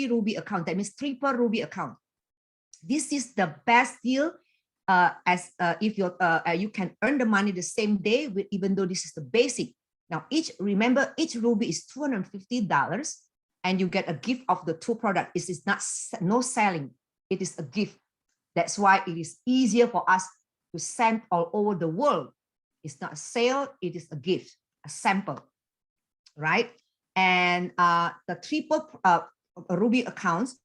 ruby account. That means triple ruby account. This is the best deal. If you can earn the money the same day, even though this is the basic. Now, remember, each ruby is $250, and you get a gift of the 2 products. It is no selling. It is a gift. That's why it is easier for us to send all over the world. It's not a sale. It is a gift, a sample, right? And the triple ruby accounts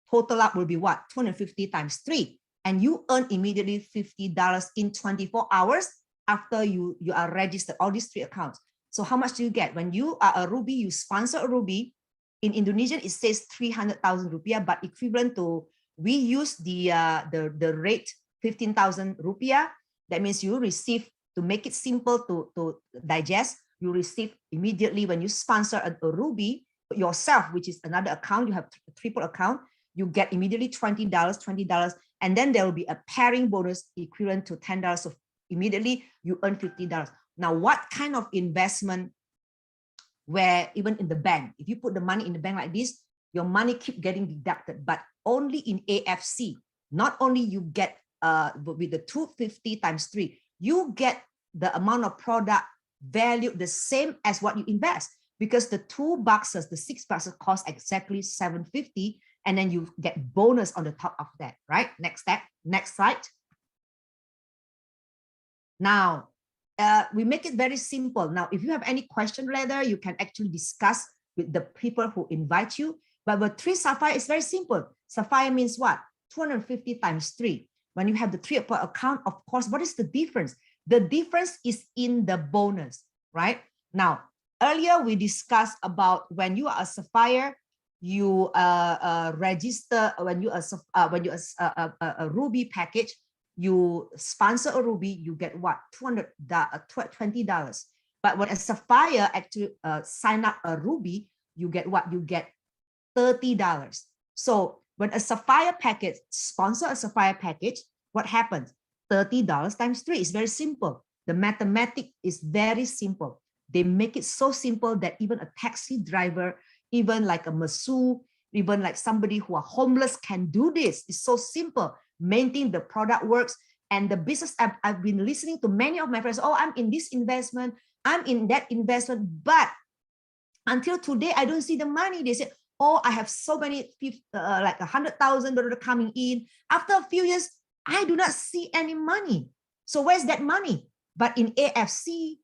total up will be what? 250 times 3. And you earn immediately $50 in 24 hours after you are registered, all these 3 accounts. So how much do you get? When you are a ruby, you sponsor a ruby. In Indonesian, it says 300,000 rupiah, but equivalent to, we use the rate 15,000 rupiah. That means you receive, to make it simple to digest, you receive immediately when you sponsor a ruby yourself, which is another account, you have a triple account, you get immediately $20, and then there will be a pairing bonus equivalent to $10. So immediately you earn $50. Now, what kind of investment, where even in the bank, if you put the money in the bank like this, your money keep getting deducted, but only in AFC, not only you get with the 250 times 3, you get the amount of product value the same as what you invest, because the 2 boxes, the 6 boxes cost exactly $750, and then you get bonus on the top of that, right? Next step, next slide. Now, we make it very simple. Now, if you have any question later, you can actually discuss with the people who invite you. But with 3 Sapphire, it's very simple. Sapphire means what? 250 times 3. When you have the 3 per account, of course, what is the difference? The difference is in the bonus, right? Now, earlier we discussed about when you are a Sapphire, you register, when you are a ruby package, you sponsor a ruby, you get what? $20. But when a Sapphire actually sign up a ruby, you get what? You get $30. So when a Sapphire package, sponsor a Sapphire package, what happens? $30 times 3 is very simple. The mathematics is very simple. They make it so simple that even a taxi driver, even like a masseur, even like somebody who are homeless can do this. It's so simple. Maintain the product works. And the business, I've been listening to many of my friends, oh, I'm in this investment, I'm in that investment, but until today, I don't see the money. They say, oh, I have so many, like $100,000 coming in. After a few years, I do not see any money. So where's that money? But in AFC,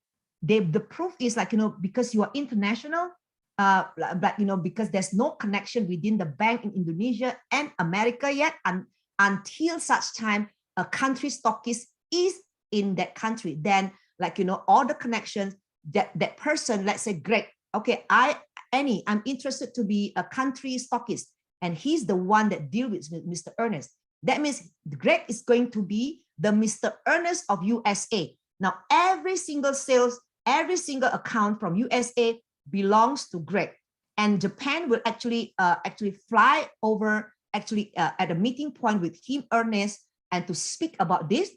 the proof is like, because you are international, but, because there's no connection within the bank in Indonesia and America yet, and until such time, a country stockist is in that country, then like, all the connections, that person, let's say, Greg, okay, I'm interested to be a country stockist, and he's the one that deals with Mr. Ernest. That means Greg is going to be the Mr. Ernest of USA. Now, every single sales, every single account from USA belongs to Greg, and Japan will actually fly over at a meeting point with him, Ernest, and to speak about this,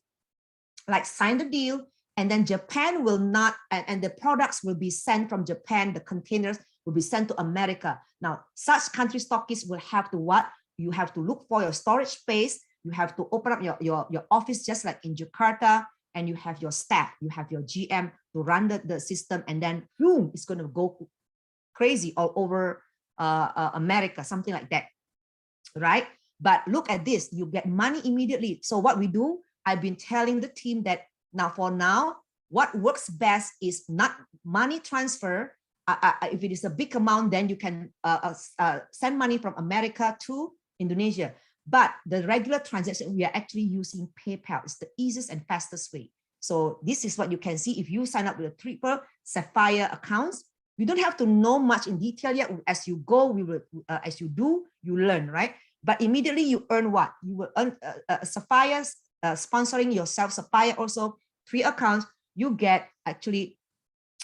like sign the deal. And then Japan will not, and the products will be sent from Japan, the containers will be sent to America. Now, such country stockists will have to what? You have to look for your storage space. You have to open up your office just like in Jakarta, and you have your staff, you have your GM to run the system, and then boom, it's going to go crazy all over America, something like that, right? But look at this, you get money immediately. So what we do, I've been telling the team that for now, what works best is not money transfer. If it is a big amount, then you can send money from America to Indonesia. But the regular transaction, we are actually using PayPal. It's the easiest and fastest way. So this is what you can see if you sign up with a triple sapphire accounts. You don't have to know much in detail yet. As you go, we will, as you do, you learn, right? But immediately you earn what? You will earn sapphire, sponsoring yourself, sapphire also 3 accounts. You get actually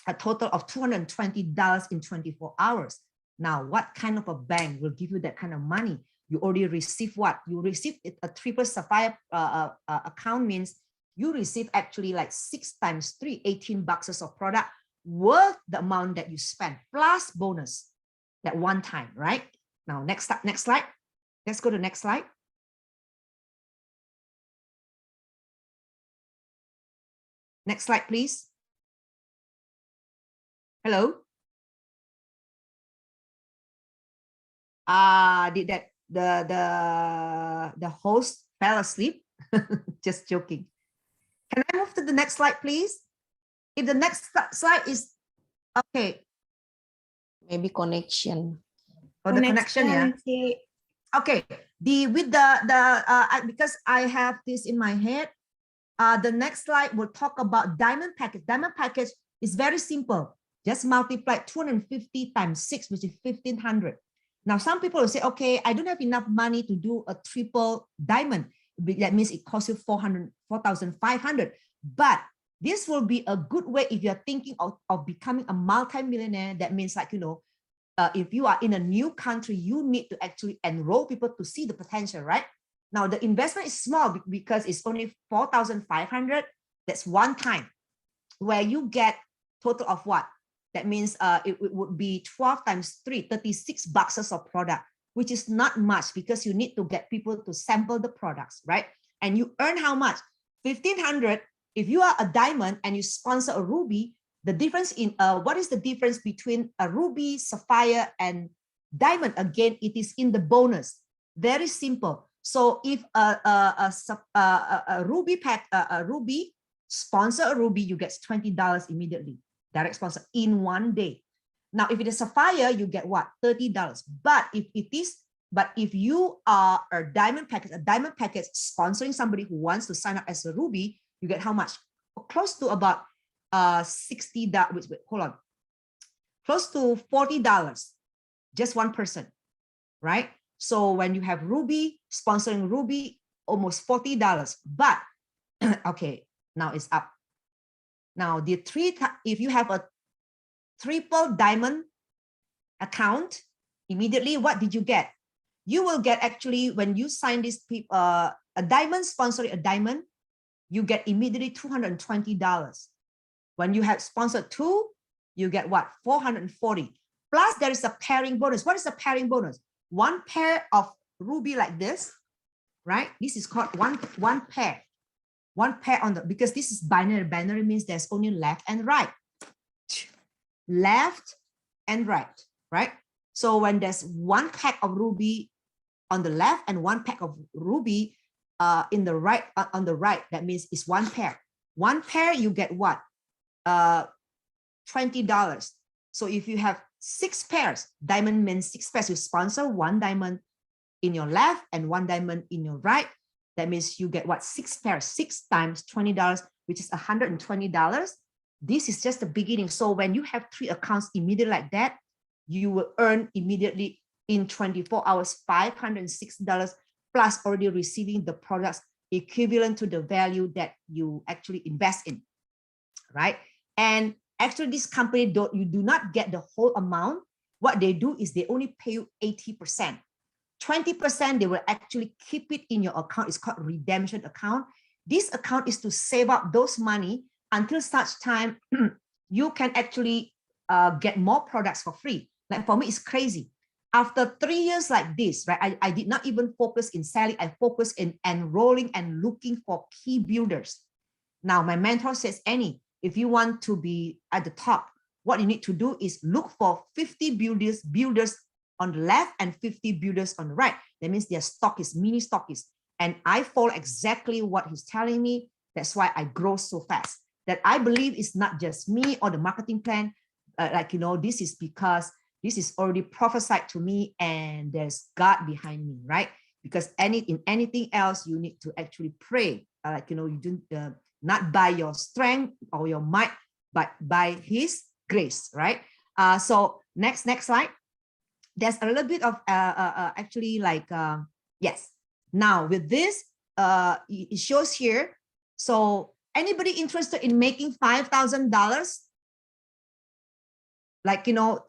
a total of $220 in 24 hours. Now, what kind of a bank will give you that kind of money? You already receive what? You receive a triple sapphire account means you receive actually like 6 times 3, 18 boxes of product worth the amount that you spend plus bonus that one time, right? Now, next slide. Let's go to the next slide. Next slide, please. Hello. Did that the host fell asleep? Just joking. Can I move to the next slide, please? If the next slide is okay.
Maybe connection.
Oh, the connection, yeah. Okay. Because I have this in my head. The next slide will talk about diamond package. Diamond package is very simple. Just multiply 250 times 6, which is 1,500. Now, some people will say, okay, I don't have enough money to do a triple diamond. That means it costs you 4,500. But this will be a good way if you're thinking of becoming a multi-millionaire. That means like, if you are in a new country, you need to actually enroll people to see the potential, right? Now, the investment is small because it's only 4,500. That's one time where you get total of what? That means it would be 12 times 3, 36 boxes of product, which is not much because you need to get people to sample the products, right? And you earn how much? 1,500. If you are a diamond and you sponsor a ruby, the difference in what is the difference between a ruby, sapphire, and diamond? Again, it is in the bonus. Very simple. So if a ruby pack, a ruby sponsor a ruby, you get $20 immediately. Direct sponsor in one day. Now, if it is sapphire, you get what? $30. But if you are a diamond package sponsoring somebody who wants to sign up as a ruby, you get how much? Close to about $60. Wait, hold on. Close to $40. Just one person, right? So when you have ruby sponsoring ruby, almost $40. But okay, now it's up. Now, if you have a triple diamond account, immediately, what did you get? you will get actually, when you sign this, a diamond sponsoring a diamond, you get immediately $220. When you have sponsored 2, you get what? 440. Plus there is a pairing bonus. What is the pairing bonus? 1 pair of ruby like this, right? This is called one pair. 1 pair on the, because this is binary. Binary means there's only left and right. Left and right? So when there's 1 pack of ruby on the left and 1 pack of ruby in the right, on the right, that means it's 1 pair. 1 pair, you get what? $20. So if you have 6 pairs, diamond means 6 pairs, you sponsor 1 diamond in your left and 1 diamond in your right. That means you get what? 6 pairs, 6 times $20, which is $120. This is just the beginning. So when you have 3 accounts immediately like that, you will earn immediately in 24 hours, $560 plus already receiving the products equivalent to the value that you actually invest in, right? And actually this company, you do not get the whole amount. What they do is they only pay you 80%. 20% they will actually keep it in your account. It's called redemption account. This account is to save up those money until such time you can actually get more products for free. Like for me, it's crazy. After 3 years like this, right? I did not even focus in selling. I focused in enrolling and looking for key builders. Now, my mentor says, Annie, if you want to be at the top, what you need to do is look for 50 builders on the left and 50 builders on the right. That means they're stockists, mini stockists. And I follow exactly what he's telling me. That's why I grow so fast. That I believe it's not just me or the marketing plan. This is because this is already prophesied to me and there's God behind me, right? Because in anything else, you need to actually pray. You do not by your strength or your might, but by his grace, right? So next slide. There's a little bit of yes. Now with this, it shows here. So anybody interested in making $5,000?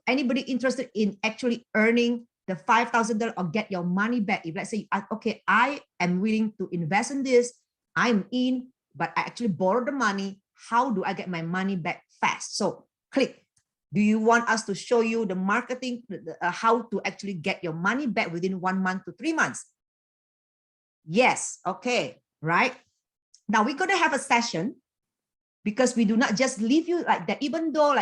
Anybody interested in actually earning the $5,000 or get your money back? If let's say, okay, I am willing to invest in this, I'm in, but I actually borrowed the money. How do I get my money back fast? So click. Do you want us to show you the marketing, how to actually get your money back within 1 month to 3 months? Yes. Okay. Right. Now we're going to have a session because we do not just leave you like that, even though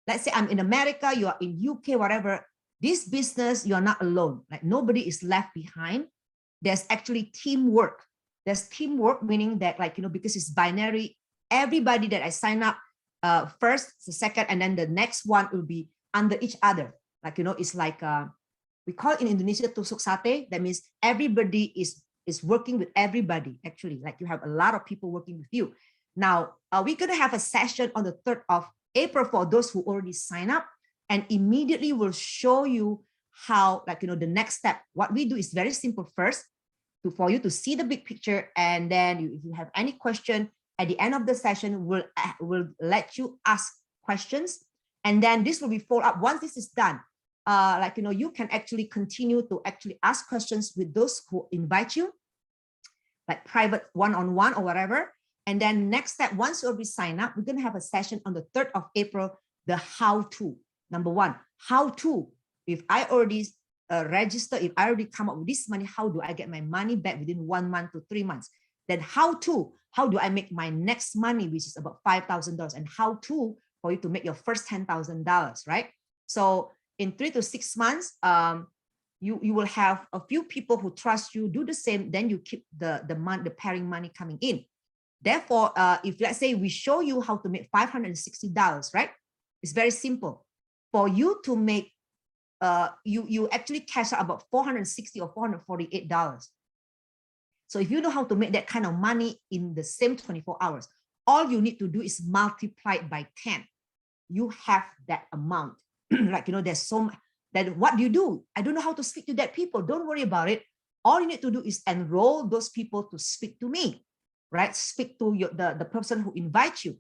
let's say I'm in America, you are in UK, whatever, this business, you're not alone. Like nobody is left behind. There's actually teamwork. There's teamwork, meaning that because it's binary, everybody that I sign up first, the second, and then the next one will be under each other. It's like, we call it in Indonesia tusuk sate. That means everybody is working with everybody. Actually, like you have a lot of people working with you. Now, we're going to have a session on the 3rd of April for those who already sign up, and immediately we'll show you how, the next step. What we do is very simple. First, for you to see the big picture, and then if you have any question at the end of the session, we'll let you ask questions, and then this will be followed up. Once this is done, you can actually continue to actually ask questions with those who invite you, like private one-on-one or whatever. And then next step, once you already sign up, we're going to have a session on the 3rd of April, the how-to. Number 1, how-to. If I already register, if I already come up with this money, how do I get my money back within 1 month to 3 months? Then how do I make my next money, which is about $5,000, and how to for you to make your first $10,000, right? So in 3 to 6 months, you will have a few people who trust you, do the same, then you keep the pairing money coming in. Therefore, if let's say we show you how to make $560, right? It's very simple. For you to make, you actually cash out about $460 or $448. So if you know how to make that kind of money in the same 24 hours, all you need to do is multiply it by 10. You have that amount. There's so much. Then what do? I don't know how to speak to that people. Don't worry about it. All you need to do is enroll those people to speak to me, right? Speak to the person who invites you.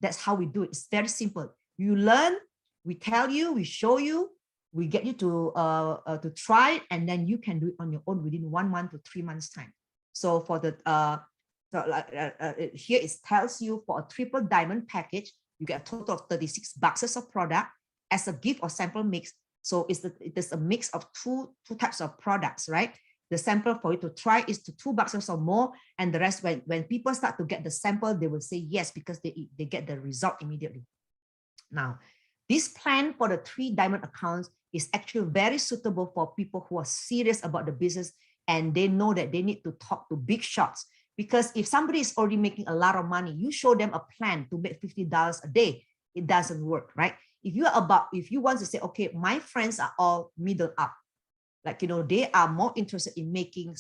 That's how we do it. It's very simple. You learn, we tell you, we show you, we get you to try, and then you can do it on your own within 1 month to 3 months time. So for the here it tells you for a triple diamond package, you get a total of 36 boxes of product as a gift or sample mix. So it is a mix of two types of products, right? The sample for you to try is to 2 boxes or more, and the rest, when people start to get the sample, they will say yes, because they get the result immediately. Now, this plan for the 3 diamond accounts is actually very suitable for people who are serious about the business and they know that they need to talk to big shots. Because if somebody is already making a lot of money, you show them a plan to make $50 a day, it doesn't work, right? If you want to say, okay, my friends are all middle up, like, you know, they are more interested in making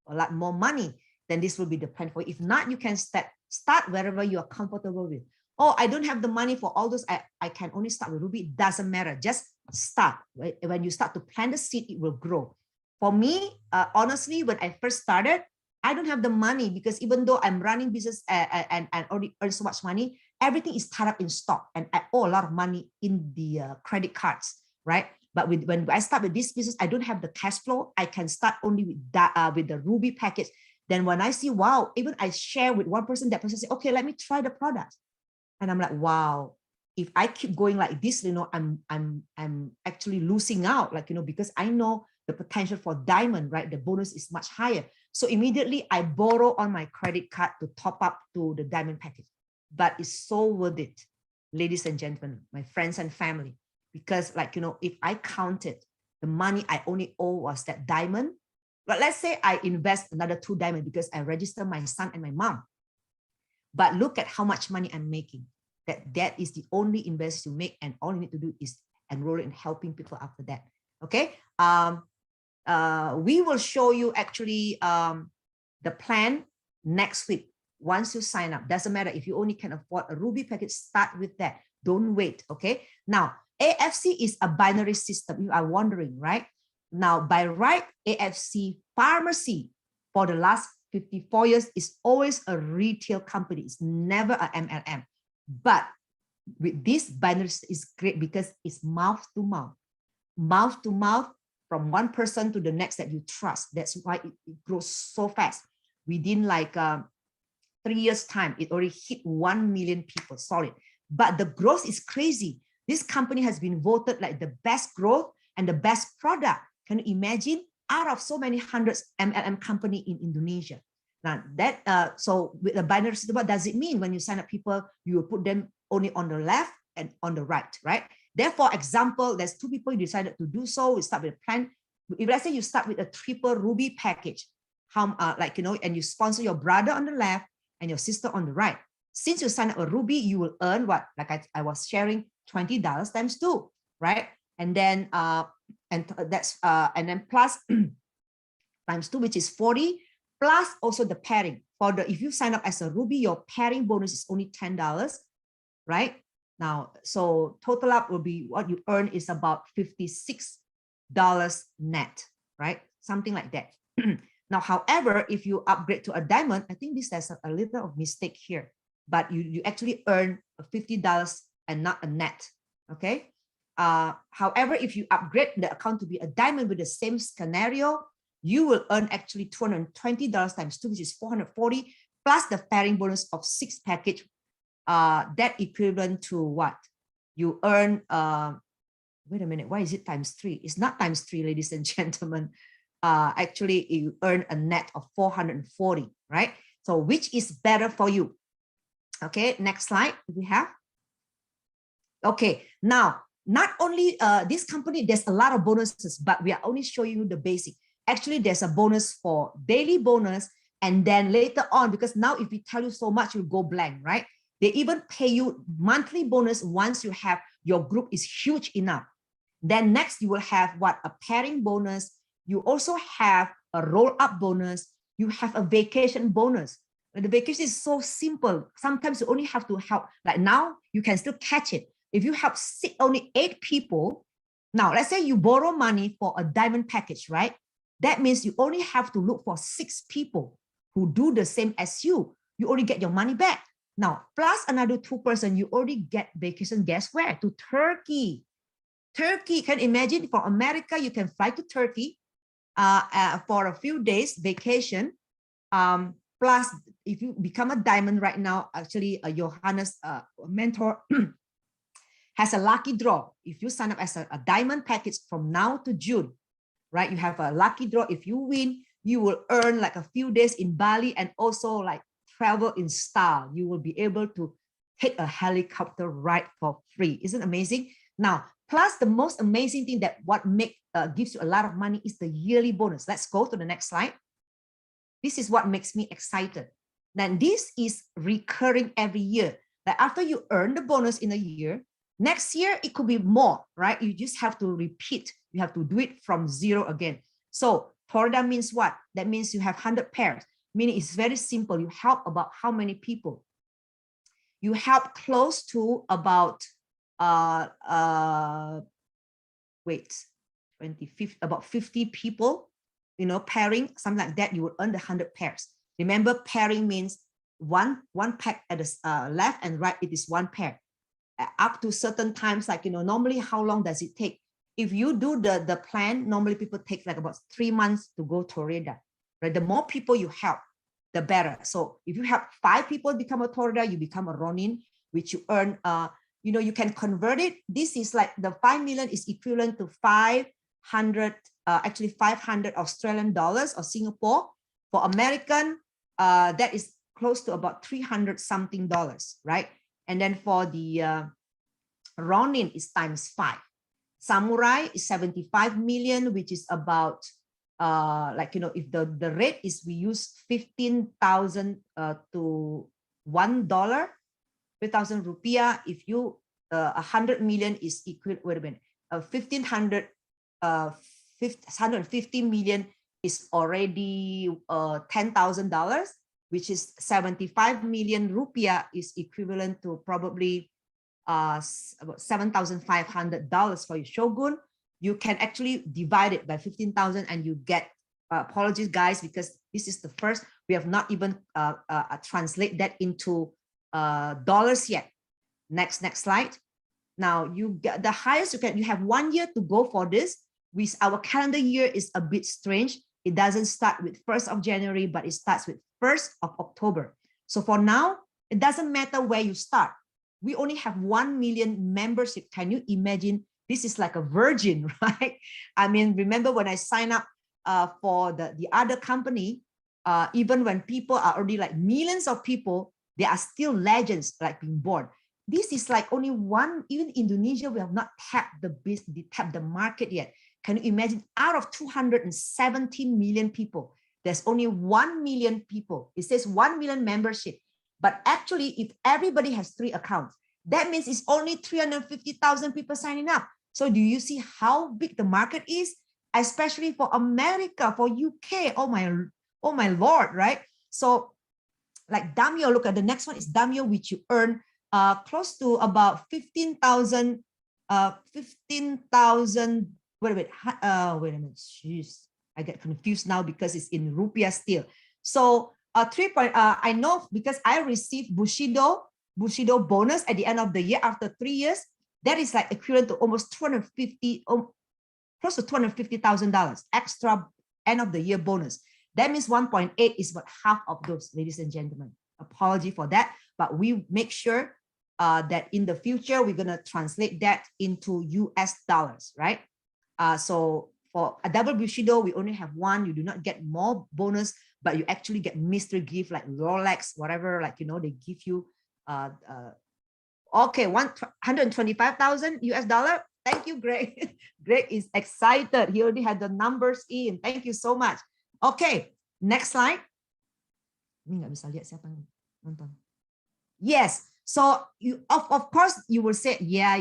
a lot more money, then this will be the plan for you. If not, you can start wherever you are comfortable with. Oh, I don't have the money for all those. I can only start with Ruby. It doesn't matter. Just start. Right? When you start to plant the seed, it will grow. For me, honestly, when I first started, I don't have the money, because even though I'm running business and already earn so much money, everything is tied up in stock, and I owe a lot of money in the credit cards, right? But when I start with this business, I don't have the cash flow. I can start only with that, with the Ruby package. Then when I see, wow, even I share with one person, that person say, okay, let me try the product. And I'm like, wow, if I keep going like this, you know, I'm actually losing out, like, you know, because I know the potential for diamond, right? The bonus is much higher. So immediately I borrow on my credit card to top up to the diamond package. But it's so worth it, ladies and gentlemen, my friends and family, because, like, you know, if I counted the money I only owe was that diamond, but let's say I invest another 2 diamonds because I register my son and my mom. But look at how much money I'm making. That is the only investment you make, and all you need to do is enroll in helping people after that. Okay. We will show you actually the plan next week. Once you sign up, doesn't matter if you only can afford a Ruby package, start with that. Don't wait. Okay. Now, AFC is a binary system. You are wondering, right? Now, by right, AFC Pharmacy for the last 54 years is always a retail company. It's never a MLM. But with this binary is great because it's mouth to mouth from one person to the next that you trust. That's why it grows so fast. Within like 3 years time, it already hit 1 million people solid. But the growth is crazy. This company has been voted like the best growth and the best product. Can you imagine? Out of so many hundreds MLM company in Indonesia. Now that so with the binary system, what does it mean? When you sign up people, you will put them only on the left and on the right, right? Therefore, example, there's 2 people you decided to do so. You start with a plan. If let's say you start with a triple Ruby package, like, you know, and you sponsor your brother on the left and your sister on the right. Since you sign up a Ruby, you will earn what? Like I was sharing, $20 times 2, right? And then and then plus times 2, which is 40, plus also the pairing. For the if you sign up as a Ruby, your pairing bonus is only $10, right? Now, so total up will be what you earn is about $56 net, right? Something like that. Now, however, if you upgrade to a diamond, I think there's a little of mistake here, but you actually earn $50 and not a net, okay? However, if you upgrade the account to be a diamond with the same scenario, you will earn actually $220 times 2, which is 440, plus the pairing bonus of 6 package. That equivalent to what? You earn, wait a minute, why is it times 3? It's not times 3, ladies and gentlemen. Actually, you earn a net of 440, right? So which is better for you? Okay, next slide we have. Okay, now, not only this company, there's a lot of bonuses, but we are only showing you the basic. Actually, there's a bonus for daily bonus, and then later on, because now if we tell you so much, you go blank, right? They even pay you monthly bonus once you have your group is huge enough. Then next you will have what? A pairing bonus. You also have a roll-up bonus. You have a vacation bonus. And the vacation is so simple. Sometimes you only have to help. Like now, you can still catch it. If you have only 8 people, now let's say you borrow money for a diamond package, right? That means you only have to look for 6 people who do the same as you. You only get your money back. Now, plus another 2 person, you already get vacation, guess where? To Turkey. Turkey, can imagine from America, you can fly to Turkey for a few days vacation. Plus, if you become a diamond right now, actually, Johannes, mentor, has a lucky draw. If you sign up as a diamond package from now to June, right? You have a lucky draw. If you win, you will earn like a few days in Bali and also like travel in style. You will be able to take a helicopter ride for free. Isn't it amazing? Now, plus the most amazing thing that what gives you a lot of money is the yearly bonus. Let's go to the next slide. This is what makes me excited. Then this is recurring every year. That after you earn the bonus in a year, next year it could be more, right? You just have to repeat. You have to do it from zero again. So Torda means what? That means you have 100 pairs, meaning it's very simple. You help about how many people? You help close to about about 50 people, you know, pairing, something like that. You will earn the 100 pairs. Remember, pairing means one pack at the left and right, it is one pair. Up to certain times, like, you know, normally how long does it take? If you do the plan, normally people take like about 3 months to go Toreda, right? The more people you help, the better. So if you have 5 people become a Toreda, you become a Ronin, which you earn, you know, you can convert it. This is like the 5 million is equivalent to 500 Australian dollars or Singapore. For American, that is close to about 300 something dollars, right? And then for the Ronin is times 5. Samurai is 75 million, which is about like, you know, if the rate is we use 15,000 to $1, 3,000 rupiah. If you 100 million is equal, wait a minute, 150 million is already $10,000, which is 75 million rupiah is equivalent to probably about $7,500 for your Shogun. You can actually divide it by 15,000 and you get, apologies guys, because this is the first, we have not even translate that into dollars yet. Next slide. Now you get the highest you can, you have 1 year to go for this. With our calendar year is a bit strange. It doesn't start with 1st of January, but it starts with 1st of October. So for now, it doesn't matter where you start. We only have 1 million membership. Can you imagine? This is like a virgin, right? I mean, remember when I signed up for the other company, even when people are already like millions of people, they are still legends like being born. This is like only one, even Indonesia, we have not tapped the market yet. Can you imagine? Out of 270 million people, there's only 1 million people. It says 1 million membership. But actually, if everybody has 3 accounts, that means it's only 350,000 people signing up. So do you see how big the market is? Especially for America, for UK, oh my Lord, right? So like Damio, look at the next one is Damio, which you earn close to about 15,000, wait a minute, jeez, I get confused now because it's in rupiah still. So I know because I received Bushido bonus at the end of the year after 3 years. That is like equivalent to almost close to $250,000 extra end of the year bonus. That means 1.8 is about half of those, ladies and gentlemen. Apology for that, but we make sure that in the future we're gonna translate that into US dollars, right? So for a double Bushido, we only have 1. You do not get more bonus, but you actually get mystery gift like Rolex, whatever, like, you know, they give you okay, 125,000 US dollar. Thank you, Greg. Greg is excited. He already had the numbers in. Thank you so much. Okay, next slide. Ini nggak bisa lihat siapa yang nonton. Yes. So you of course you will say, yeah.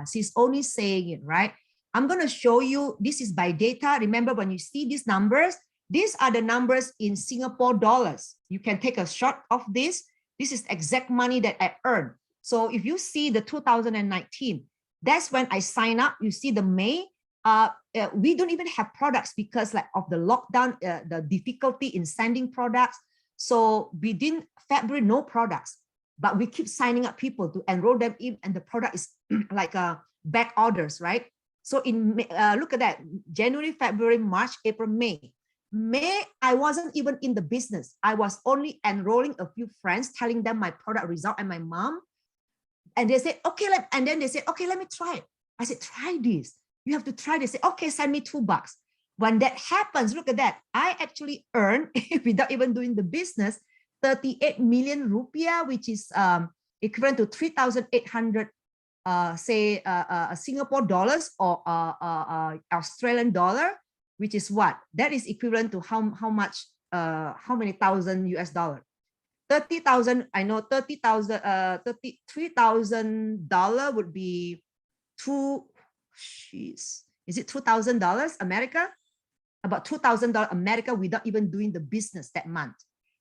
She's only saying it, right? I'm going to show you. This is by data. Remember, when you see these numbers, these are the numbers in Singapore dollars. You can take a shot of this. This is exact money that I earned. So if you see the 2019, that's when I sign up. You see the May. We don't even have products because like of the lockdown, the difficulty in sending products. So within February, no products, but we keep signing up people to enroll them in, and the product is like back orders, right? So in look at that, January, February, March, April, May. May, I wasn't even in the business. I was only enrolling a few friends, telling them my product result and my mom. And they said, okay, and then they said, okay, let me try it. I said, try this. You have to try this. They said, okay, send me $2. When that happens, look at that. I actually earned, without even doing the business, 38 million rupiah, which is equivalent to 3,800 say Singapore dollars or Australian dollar, which is what? That is equivalent to how much, how many thousand US dollar? 30,000, I know 30,000, $33,000 would be is it $2,000 America? About $2,000 America without even doing the business that month.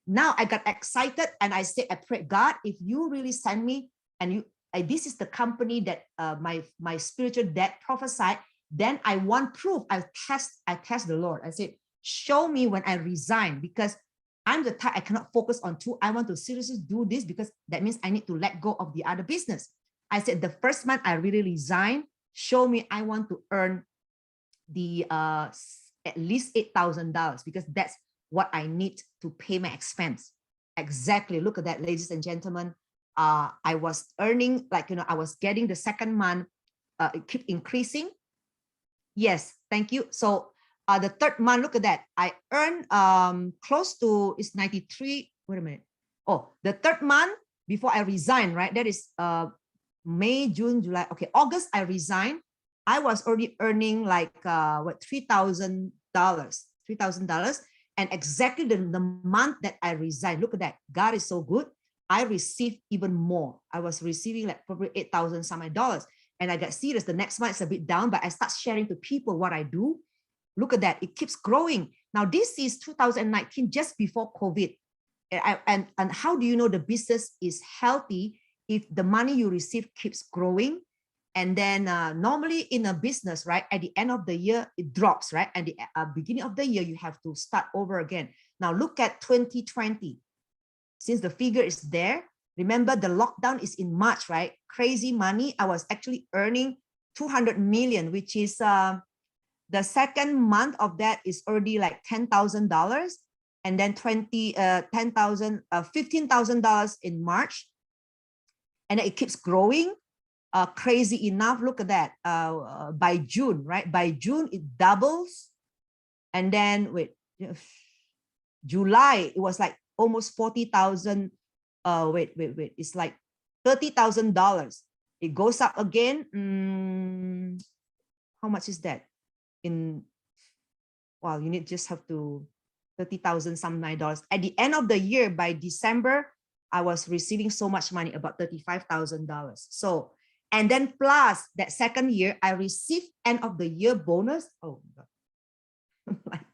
Now I got excited and I said, I prayed, God, if you really send me and this is the company that my spiritual dad prophesied, then I want proof. I test the Lord. I said, show me when I resign, because I'm the type I cannot focus on two. I want to seriously do this because that means I need to let go of the other business. I said the first month I really resign. Show me I want to earn the at least $8,000 because that's what I need to pay my expense. Exactly. Look at that, ladies and gentlemen. I was earning I was getting the second month. It keep increasing. Yes, thank you. So the third month, look at that. I earned close to, it's 93. Wait a minute. Oh, the third month before I resign, right? That is May, June, July. Okay, August I resigned. I was already earning like what, $3,000, $3,000. And exactly the month that I resigned, look at that. God is so good. I received even more. I was receiving like probably 8,000 some dollars. And I got serious. The next month it's a bit down, but I start sharing to people what I do. Look at that. It keeps growing. Now, this is 2019, just before COVID. And how do you know the business is healthy if the money you receive keeps growing? And then normally in a business, right, at the end of the year, it drops, right? And the beginning of the year, you have to start over again. Now, look at 2020. Since the figure is there, remember the lockdown is in March, right? Crazy money. I was actually earning 200 million, which is the second month of that is already like $10,000, and then $15,000 in March, and it keeps growing. Crazy enough, look at that. By June, right? By June it doubles, and then wait, July it was like almost 40,000. Wait, it's like $30,000. It goes up again. How much is that? Well, you need just have to 30,000 some $9. At the end of the year, by December, I was receiving so much money, about $35,000. So, and then plus that second year, I received end of the year bonus. Oh my God. Like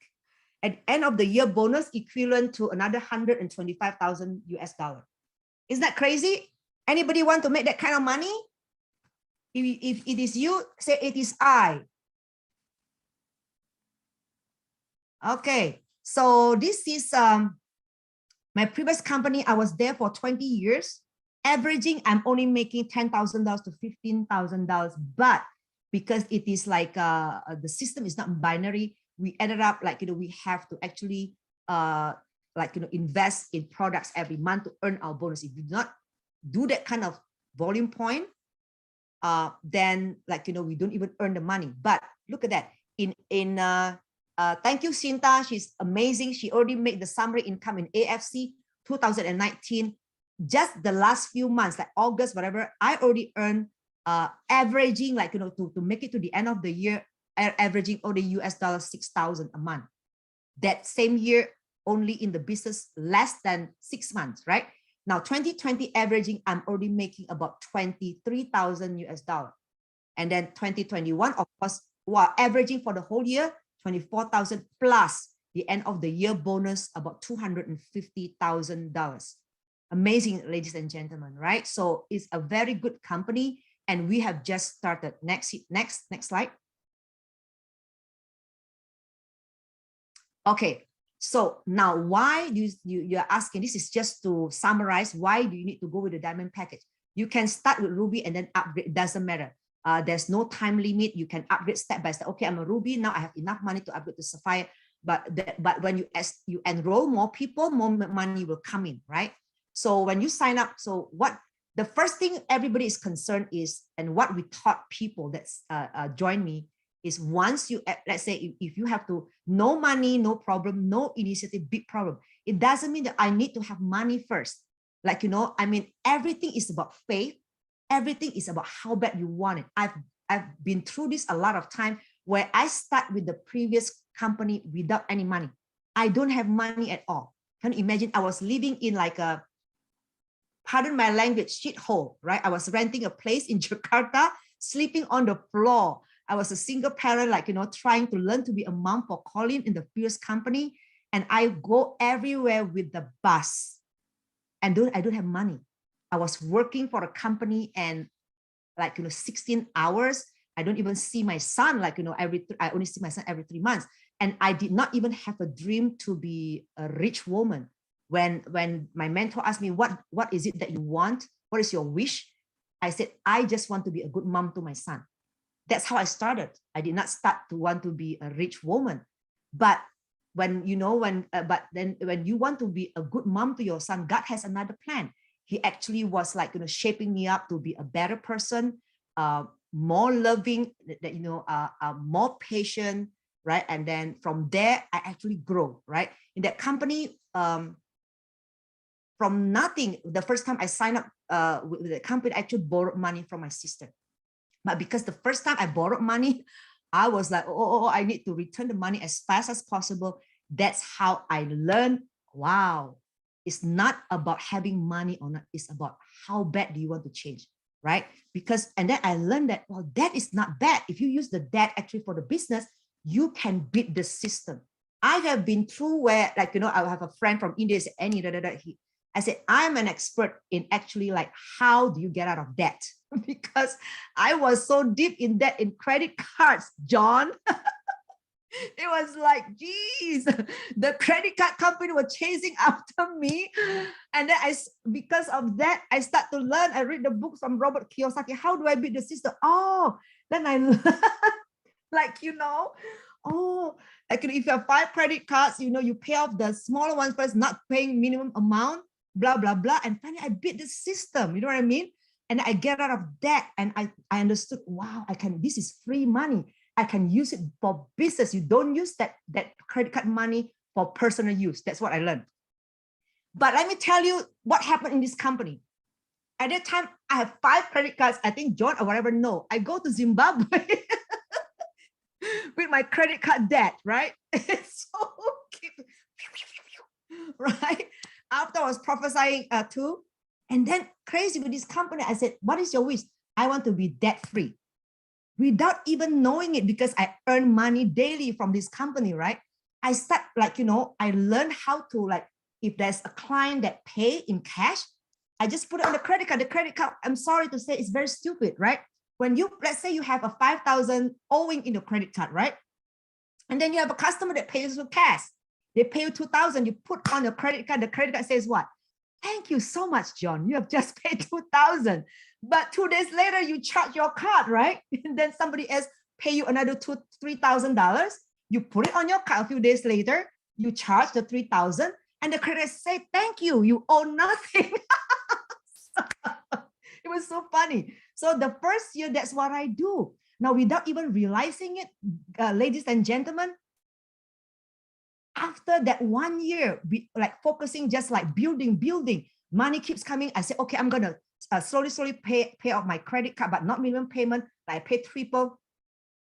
at end of the year bonus equivalent to another 125,000 US dollar. Isn't that crazy? Anybody want to make that kind of money? If it is you, say it is I. Okay, so this is my previous company. I was there for 20 years. Averaging, I'm only making $10,000 to $15,000. But because it is like the system is not binary, we ended up like, we have to actually invest in products every month to earn our bonus. If you do not do that kind of volume point, then we don't even earn the money. But look at that. Thank you, Sinta. She's amazing. She already made the summary income in AFC 2019. Just the last few months, like August, whatever, I already earned averaging to make it to the end of the year, averaging only US dollars 6,000 a month. That same year, only in the business, less than 6 months, right? Now, 2020 averaging, I'm already making about 23,000 US dollar. And then 2021, of course, averaging for the whole year, 24,000 plus the end of the year bonus, about $250,000. Amazing, ladies and gentlemen, right? So it's a very good company, and we have just started. Next slide. Okay, so now why you're asking, this is just to summarize, why do you need to go with the diamond package? You can start with Ruby and then upgrade, it doesn't matter. There's no time limit. You can upgrade step by step. Okay, I'm a Ruby. Now I have enough money to upgrade to Sapphire. But when you enroll more people, more money will come in, right? So when you sign up, so what the first thing everybody is concerned is, and what we taught people that's join me is, once you, let's say if you have to, no money, no problem, no initiative, big problem. It doesn't mean that I need to have money first. Like, you know, I mean, everything is about faith. Everything is about how bad you want it. I've been through this a lot of time, where I start with the previous company without any money. I don't have money at all. Can you imagine? I was living in like a, pardon my language, shithole, right? I was renting a place in Jakarta, sleeping on the floor. I was a single parent, like, you know, trying to learn to be a mom for Colin in the previous company. And I go everywhere with the bus, and I don't have money. I was working for a company, and like, you know, 16 hours. I don't even see my son, like, you know, I only see my son every 3 months. And I did not even have a dream to be a rich woman. When my mentor asked me, what is it that you want? What is your wish? I said, I just want to be a good mom to my son. That's how I started. I did not start to want to be a rich woman. But when, you know, but then when you want to be a good mom to your son, God has another plan. He actually was like, you know, shaping me up to be a better person, more loving, that, you know, more patient, right? And then from there, I actually grow, right? In that company, from nothing, the first time I signed up with the company, I actually borrowed money from my sister. But because the first time I borrowed money, I was like, oh, I need to return the money as fast as possible. That's how I learned, wow, it's not about having money or not, it's about how bad do you want to change, right? Because, and then I learned that, well, debt is not bad. If you use the debt actually for the business, you can beat the system. I have been through where, like, you know, I have a friend from India, said, I said, I'm an expert in actually like, how do you get out of debt? Because I was so deep in debt in credit cards, John. It was like, geez, the credit card company was chasing after me. And then because of that, I start to learn. I read the books from Robert Kiyosaki. How do I beat the system? Oh, then I learned, like, you know, oh, like if you have 5 credit cards, you know, you pay off the smaller ones first, not paying minimum amount, blah, blah, blah. And finally I beat the system, you know what I mean? And I get out of debt, and I understood, wow, this is free money. I can use it for business. You don't use that credit card money for personal use. That's what I learned. But let me tell you what happened in this company. At that time, I have 5 credit cards. I think John or whatever, no. I go to Zimbabwe with my credit card debt, right? So, right? After I was prophesying too. And then crazy with this company, I said, what is your wish? I want to be debt free. Without even knowing it, because I earn money daily from this company, right? I start, like, you know, I learned how to, like, if there's a client that pay in cash, I just put it on the credit card. The credit card, I'm sorry to say, it's very stupid, right? When you, let's say you have a 5,000 owing in your credit card, right? And then you have a customer that pays with cash. They pay you 2,000, you put on your credit card, the credit card says what? Thank you so much, John. You have just paid 2,000. But 2 days later, you charge your card, right? And then somebody else pay you another $3,000. You put it on your card a few days later, you charge the 3,000, and the credit say, thank you, you owe nothing. It was so funny. So the first year, that's what I do. Now, without even realizing it, ladies and gentlemen, after that 1 year, like focusing, just like building, money keeps coming. I said, okay, I'm going to slowly pay off my credit card, but not minimum payment. Like I pay triple.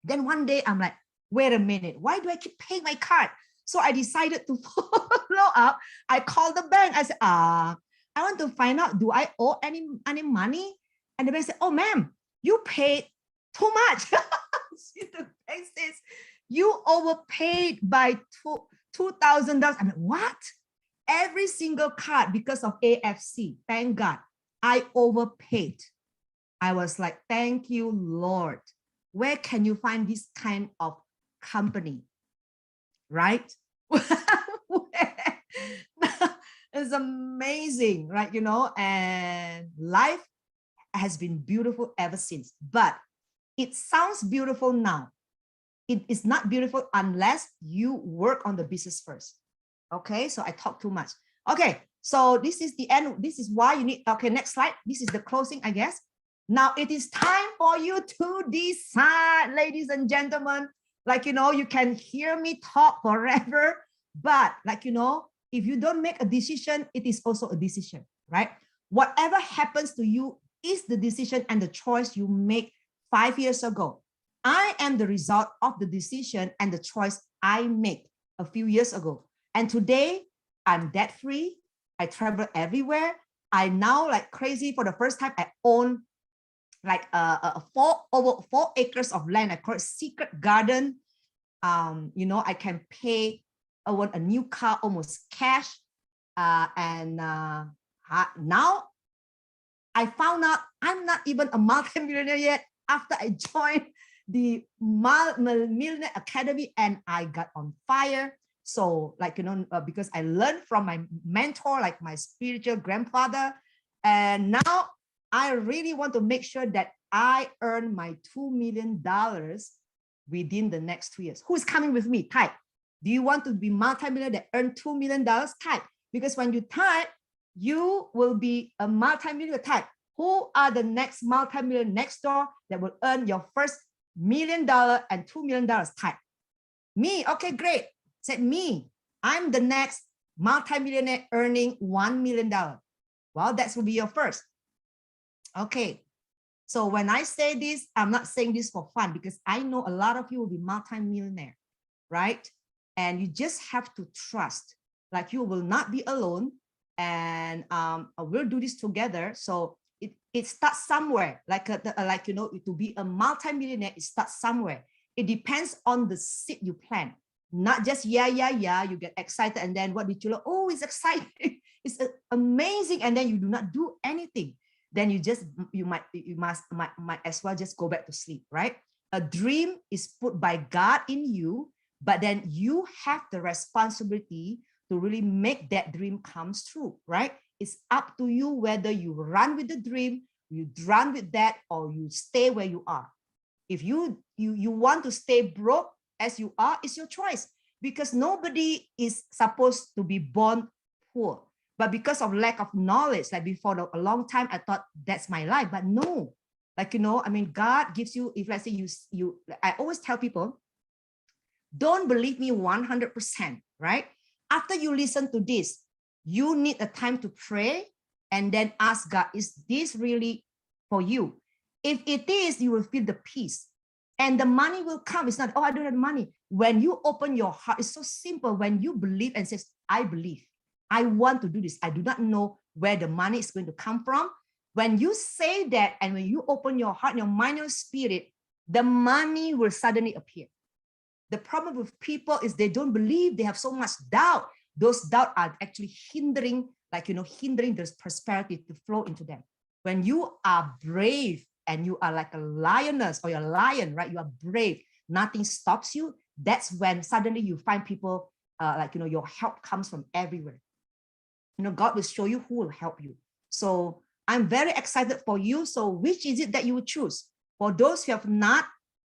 Then one day I'm like, wait a minute, why do I keep paying my card? So I decided to follow up. I called the bank. I said, I want to find out, do I owe any money? And the bank said, oh, ma'am, you paid too much. The bank says, you overpaid by $2,000. I'm like, what? Every single card, because of AFC, thank God, I overpaid. I was like, thank you, Lord. Where can you find this kind of company? Right? It's amazing, right? You know, and life has been beautiful ever since. But It sounds beautiful now. It is not beautiful unless you work on the business first. Okay, so I talk too much. Okay, so this is the end. This is why you need, okay, next slide. This is the closing, I guess. Now it is time for you to decide, ladies and gentlemen. Like, you know, you can hear me talk forever, but like, you know, if you don't make a decision, it is also a decision, right? Whatever happens to you is the decision and the choice you make 5 years ago. I am the result of the decision and the choice I make a few years ago. And today I'm debt free. I travel everywhere. I now, like crazy, for the first time, I own like over 4 acres of land. I call it secret garden. You know, I can pay a new car almost cash. Now I found out I'm not even a multimillionaire yet after I joined the Millionaire Academy and I got on fire. So like, you know, because I learned from my mentor, like my spiritual grandfather. And now I really want to make sure that I earn my $2 million within the next 2 years. Who's coming with me? Type. Do you want to be multimillionaire that earn $2 million? Type. Because when you type, you will be a multimillionaire. Type. Who are the next multimillionaire next door that will earn your first $1 million and $2 million? Type. Me. Okay, great. Said me. I'm the next multimillionaire earning $1 million. Well, that will be your first. Okay. So when I say this, I'm not saying this for fun because I know a lot of you will be multimillionaire, right? And you just have to trust, like you will not be alone, and we'll do this together. So it starts somewhere, like you know, to be a multimillionaire, it starts somewhere. It depends on the seed you plant, not just yeah, you get excited and then what did you learn? Oh, it's exciting, it's amazing, and then you do not do anything. Then you might as well just go back to sleep, right? A dream is put by God in you, but then you have the responsibility to really make that dream come true, right? It's up to you whether you run with the dream, you run with that, or you stay where you are. If you want to stay broke as you are, it's your choice, because nobody is supposed to be born poor. But because of lack of knowledge, like before a long time, I thought that's my life. But no, like, you know, I mean, God gives you, if let's say I always tell people, don't believe me 100%, right? After you listen to this, you need a time to pray and then ask God, is this really for you? If it is, you will feel the peace and the money will come. It's not, oh, I don't have money. When you open your heart, it's so simple. When you believe and says, I believe, I want to do this. I do not know where the money is going to come from. When you say that, and when you open your heart, your mind, your spirit, the money will suddenly appear. The problem with people is they don't believe, they have so much doubt. Those doubts are actually hindering, like, you know, hindering this prosperity to flow into them. When you are brave and you are like a lioness or a lion, right? You are brave, nothing stops you. That's when suddenly you find people, like, you know, your help comes from everywhere. You know, God will show you who will help you. So I'm very excited for you. So which is it that you would choose? For those who have not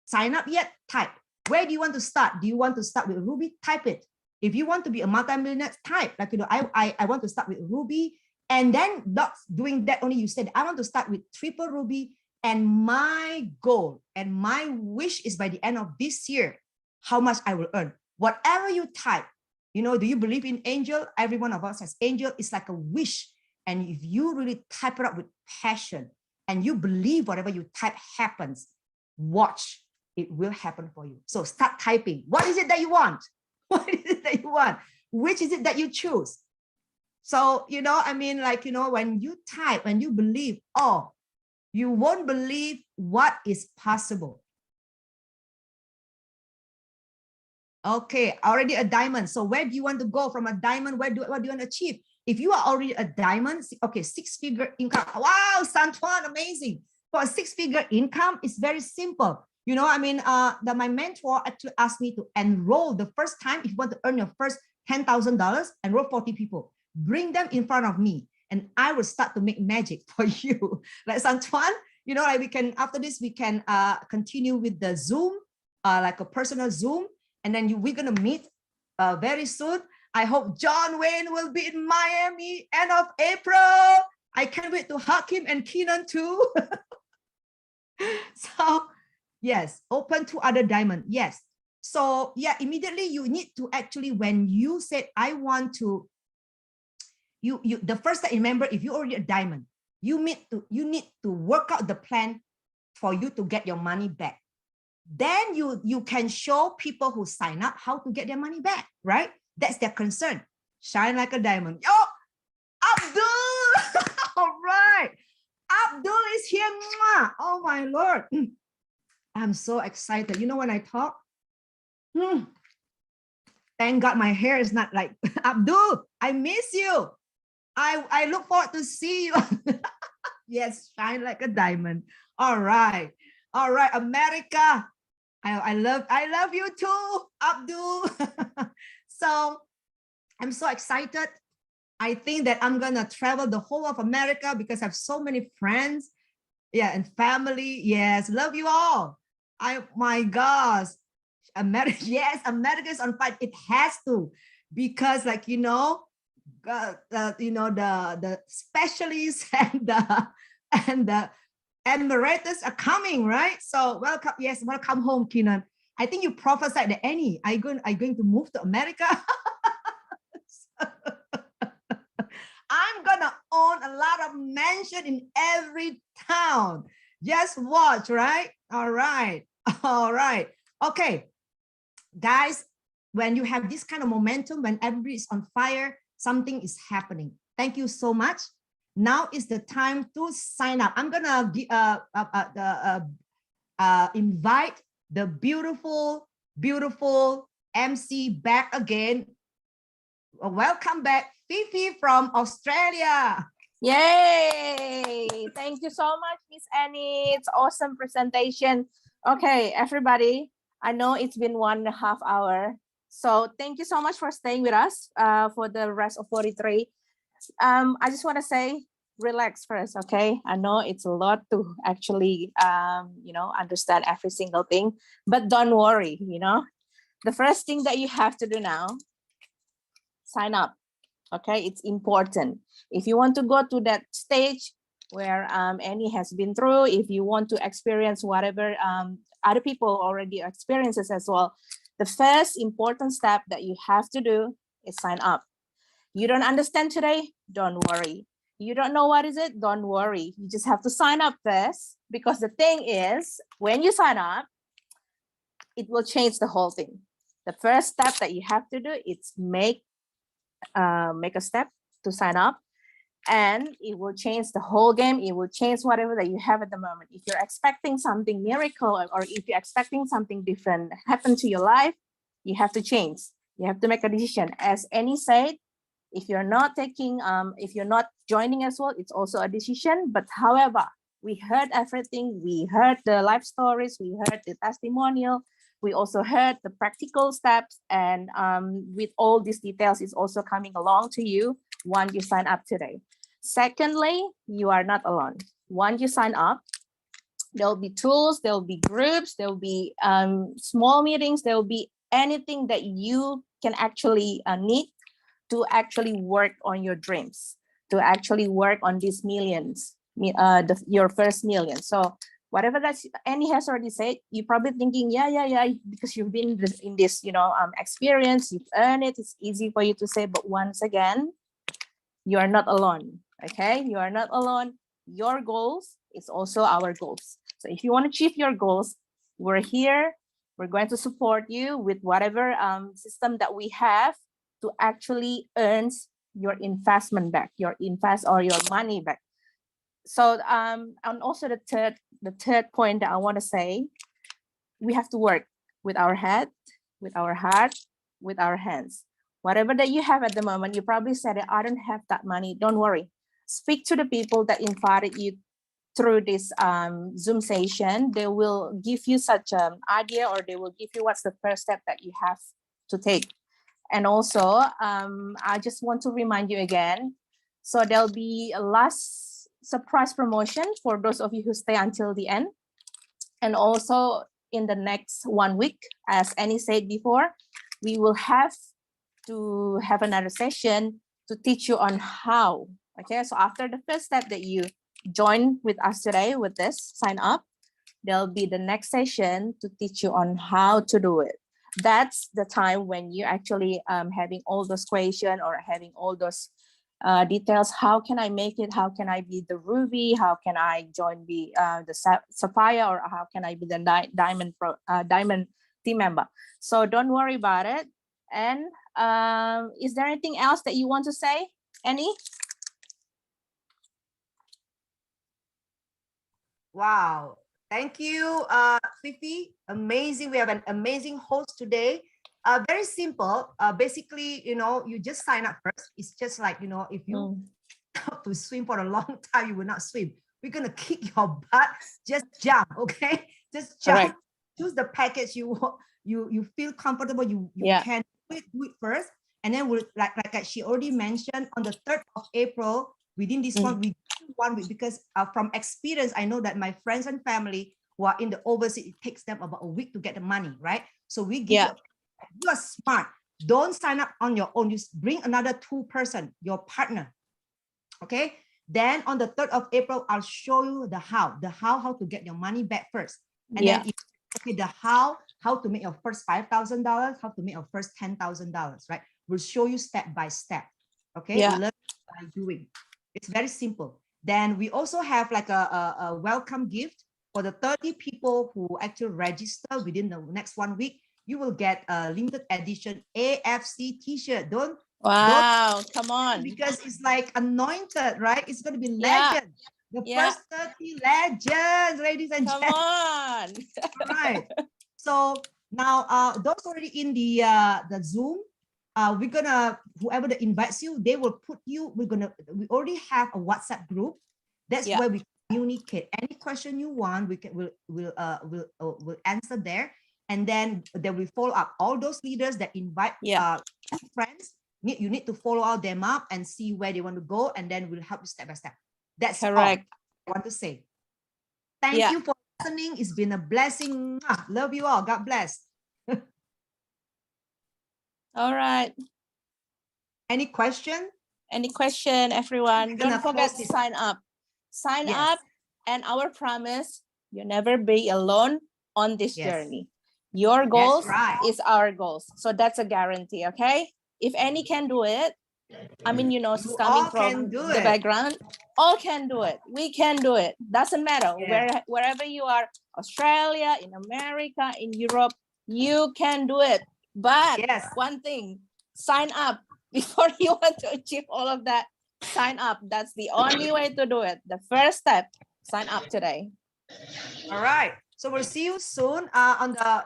signed up yet, type. Where do you want to start? Do you want to start with Ruby? Type it. If you want to be a multimillionaire, type. Like, you know, I want to start with Ruby. And then not doing that only, you said, I want to start with triple Ruby. And my goal and my wish is by the end of this year, how much I will earn. Whatever you type, you know, do you believe in angel? Every one of us has angel. It's like a wish. And if you really type it up with passion and you believe whatever you type happens, watch, it will happen for you. So start typing. What is it that you want? What is it that you want? Which is it that you choose? So, you know, I mean, like, you know, when you type, when you believe, oh, you won't believe what is possible. Okay, already a diamond. So where do you want to go from a diamond? What do you want to achieve? If you are already a diamond, okay, 6-figure income. Wow, Santuan, amazing. For a 6-figure income, it's very simple. You know, I mean, my mentor actually asked me to enroll the first time. If you want to earn your first $10,000, enroll 40 people. Bring them in front of me, and I will start to make magic for you. Like Santuan, you know, like we can, after this, we can continue with the Zoom, like a personal Zoom. And then we're going to meet very soon. I hope John Wayne will be in Miami end of April. I can't wait to hug him and Keenan too. So yes, open to other diamond. Yes. So yeah, immediately you need to actually, when you said, I want to, the first thing, remember, if you already a diamond, you need to work out the plan for you to get your money back. Then you can show people who sign up how to get their money back, right? That's their concern. Shine like a diamond. Yo, Abdul! All right. Abdul is here. Mwah. Oh my Lord. I'm so excited. You know, when I talk, thank God my hair is not like Abdul. I miss you. I look forward to see you. Yes, shine like a diamond. All right. All right, America. I love you too, Abdul. So I'm so excited. I think that I'm gonna travel the whole of America because I have so many friends, yeah, and family. Yes, love you all. My gosh, America. Yes, America is on fire. It has to, because like the specialists and the Emeritus are coming, right? So welcome, yes, welcome home, Keenan. I think you prophesied that Annie, are you going to move to America? I'm gonna own a lot of mansion in every town. Just watch, right? All right, all right. Okay, guys, when you have this kind of momentum, when everybody is on fire, something is happening. Thank you so much. Now is the time to sign up. I'm gonna invite the beautiful MC back again. Welcome back, Fifi from Australia.
Yay! Thank you so much, Miss Annie. It's awesome presentation. Okay, everybody, I know it's been 1.5 hours. So thank you so much for staying with us for the rest of 43. I just want to say, relax first, okay? I know it's a lot to actually, understand every single thing, but don't worry, The first thing that you have to do now, sign up, okay? It's important. If you want to go to that stage where Annie has been through, if you want to experience whatever other people already experiences as well, the first important step that you have to do is sign up. You don't understand today, don't worry. You don't know what is it, don't worry. You just have to sign up first, because the thing is, when you sign up, it will change the whole thing. The first step that you have to do is make a step to sign up, and it will change the whole game. It will change whatever that you have at the moment. If you're expecting something miracle, or if you're expecting something different happen to your life, you have to change. You have to make a decision. As Annie said, if you're not if you're not joining as well, it's also a decision. But however, we heard everything. We heard the life stories. We heard the testimonial. We also heard the practical steps. And with all these details, it's also coming along to you once you sign up today. Secondly, you are not alone. Once you sign up, there'll be tools, there'll be groups, there'll be small meetings, there'll be anything that you can actually need to actually work on your dreams, to actually work on these millions, your first million. So whatever that Annie has already said, you're probably thinking, yeah, because you've been in this, experience, you've earned it, it's easy for you to say, but once again, you are not alone, okay? You are not alone. Your goals is also our goals. So if you want to achieve your goals, we're here. We're going to support you with whatever system that we have to actually earn your investment back, your money back. So and also the third point that I want to say, we have to work with our head, with our heart, with our hands. Whatever that you have at the moment, you probably said, I don't have that money. Don't worry. Speak to the people that invited you through this Zoom session. They will give you such an idea, or they will give you what's the first step that you have to take. And also, I just want to remind you again, so there'll be a last surprise promotion for those of you who stay until the end. And also in the next 1 week, as Annie said before, we will have to have another session to teach you on how. Okay, so after the first step that you join with us today with this, sign up, there'll be the next session to teach you on how to do it. That's the time when you actually having all those questions or having all those details. How can I make it? How can I be the ruby? How can I join the sapphire? Or how can I be the diamond team member? So don't worry about it. And is there anything else that you want to say, Annie?
Wow. Thank you, Fifi. Amazing. We have an amazing host today. Very simple. Basically, you know, you just sign up first. It's just like, you know, if you have to swim for a long time, you will not swim. We're going to kick your butt. Just jump, okay? Just jump. Right. Choose the package you feel comfortable. You can do it first. And then we'll, like she already mentioned, on the 3rd of April, within this month, we do 1 week, because from experience, I know that my friends and family who are in the overseas, it takes them about a week to get the money, right? So we give you are smart. Don't sign up on your own. You bring another 2 person, your partner. Okay. Then on the 3rd of April, I'll show you the how to get your money back first. And then the how to make your first $5,000, how to make your first $10,000, right? We'll show you step by step. Okay. Learn by doing. It's very simple. Then we also have like a welcome gift for the 30 people who actually register within the next 1 week. You will get a limited edition AFC t-shirt. Come on. Because it's like anointed, right? It's going to be legend. The first 30 legends, ladies and gentlemen. Come on. All right. So now those already in the Zoom, we're gonna, whoever that invites you, they will put you, we already have a WhatsApp group. That's where we communicate. Any question you want, we'll answer there. And then they will follow up. All those leaders that invite friends, you need to follow all them up and see where they want to go, and then we'll help you step by step. That's correct. All I want to say. Thank you for listening. It's been a blessing. Love you all. God bless. All right. Any question? Any question, everyone? Don't forget to sign up. Sign up, and our promise, you'll never be alone on this journey. Your goals is our goals. So that's a guarantee, okay? If any can do it, I mean, you know, coming from the background, all can do it. We can do it. Doesn't matter wherever you are, Australia, in America, in Europe, you can do it. But one thing, sign up before you want to achieve all of that. Sign up. That's the only way to do it. The first step, sign up today. All right. So we'll see you soon on the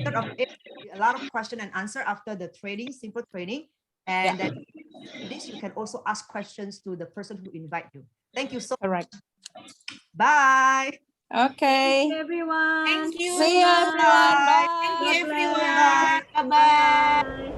3rd of April. A lot of question and answer after the training, simple training. And then this, you can also ask questions to the person who invite you. Thank you so much. Bye. Okay.
Thank you, everyone.
Thank you.
See you, everyone. Bye.
Thank you, everyone. Bye-bye.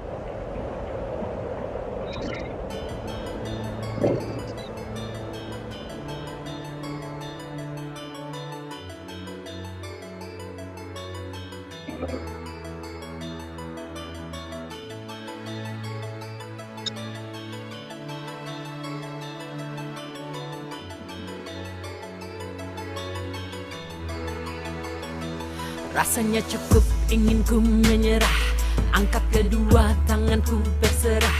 Rasanya cukup, ingin ku menyerah. Angkat kedua tanganku berserah.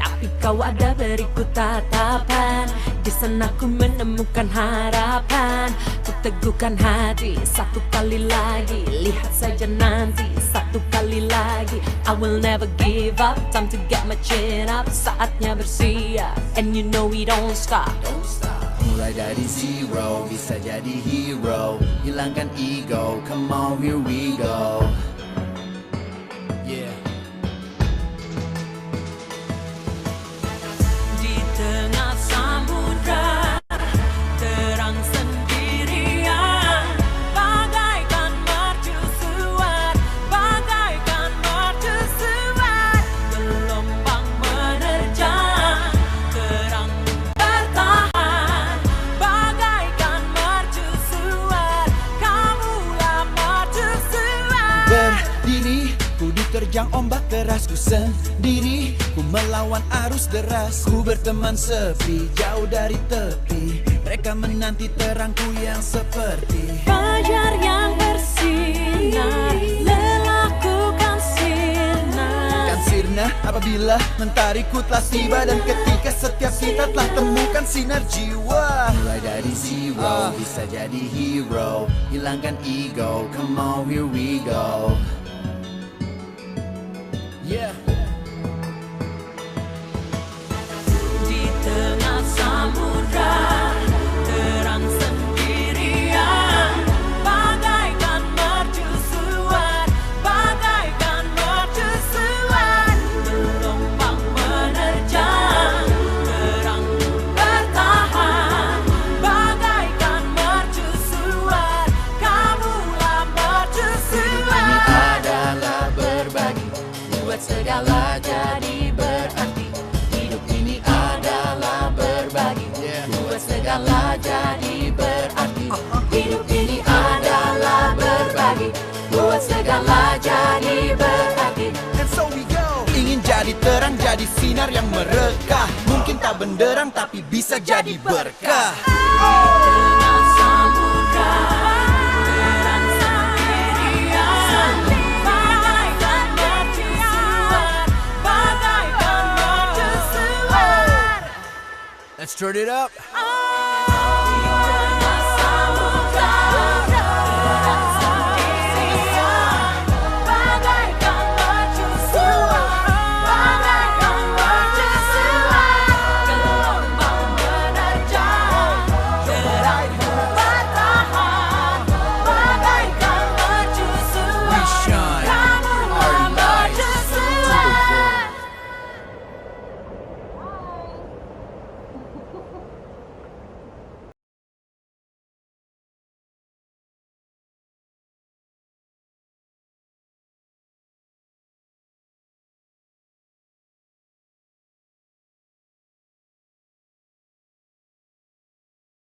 Tapi kau ada beriku tatapan. Di sana ku menemukan harapan. Ku teguhkan hati satu kali lagi. Lihat saja nanti satu kali lagi. I will never give up. Time to get my chin up. Saatnya bersiap. And you know we don't stop. Mulai dari zero, bisa jadi hero. Hilangkan ego, come on here we go. Yeah. Di tengah samudra, terang sendirian. Bagaikan mercusuar, bagaikan mercusuar. Gelombang menerjang, terang bertahan.
Menerjang ombak keras ku sendiri, ku melawan arus deras, ku berteman sepi, jauh dari tepi. Mereka menanti terangku yang seperti
fajar yang bersinar, lelahku kan sirna.
kan sirna apabila mentariku telah tiba, dan ketika setiap kita telah temukan sinar jiwa. Mulai dari zero, bisa jadi hero, hilangkan ego, come on here we go. Yeah.
Di tengah samudra terang sendirian, bagaikan mercusuar, bagaikan mercusuar. Gelombang menerjang, terang bertahan, bagaikan mercusuar. Kamulah mercusuar.
Ini adalah berbagi, buat segala jadi berarti. Hidup ini adalah berbagi, buat segala jadi berarti. Hidup ini adalah berbagi, buat segala jadi berarti. And so we go. Ingin jadi terang, jadi sinar yang merekah. Mungkin tak benderang tapi bisa jadi berkah.
Tengah samudra terang sendirian, bagaikan mercusuar, bagaikan mercusuar.
Let's turn it up.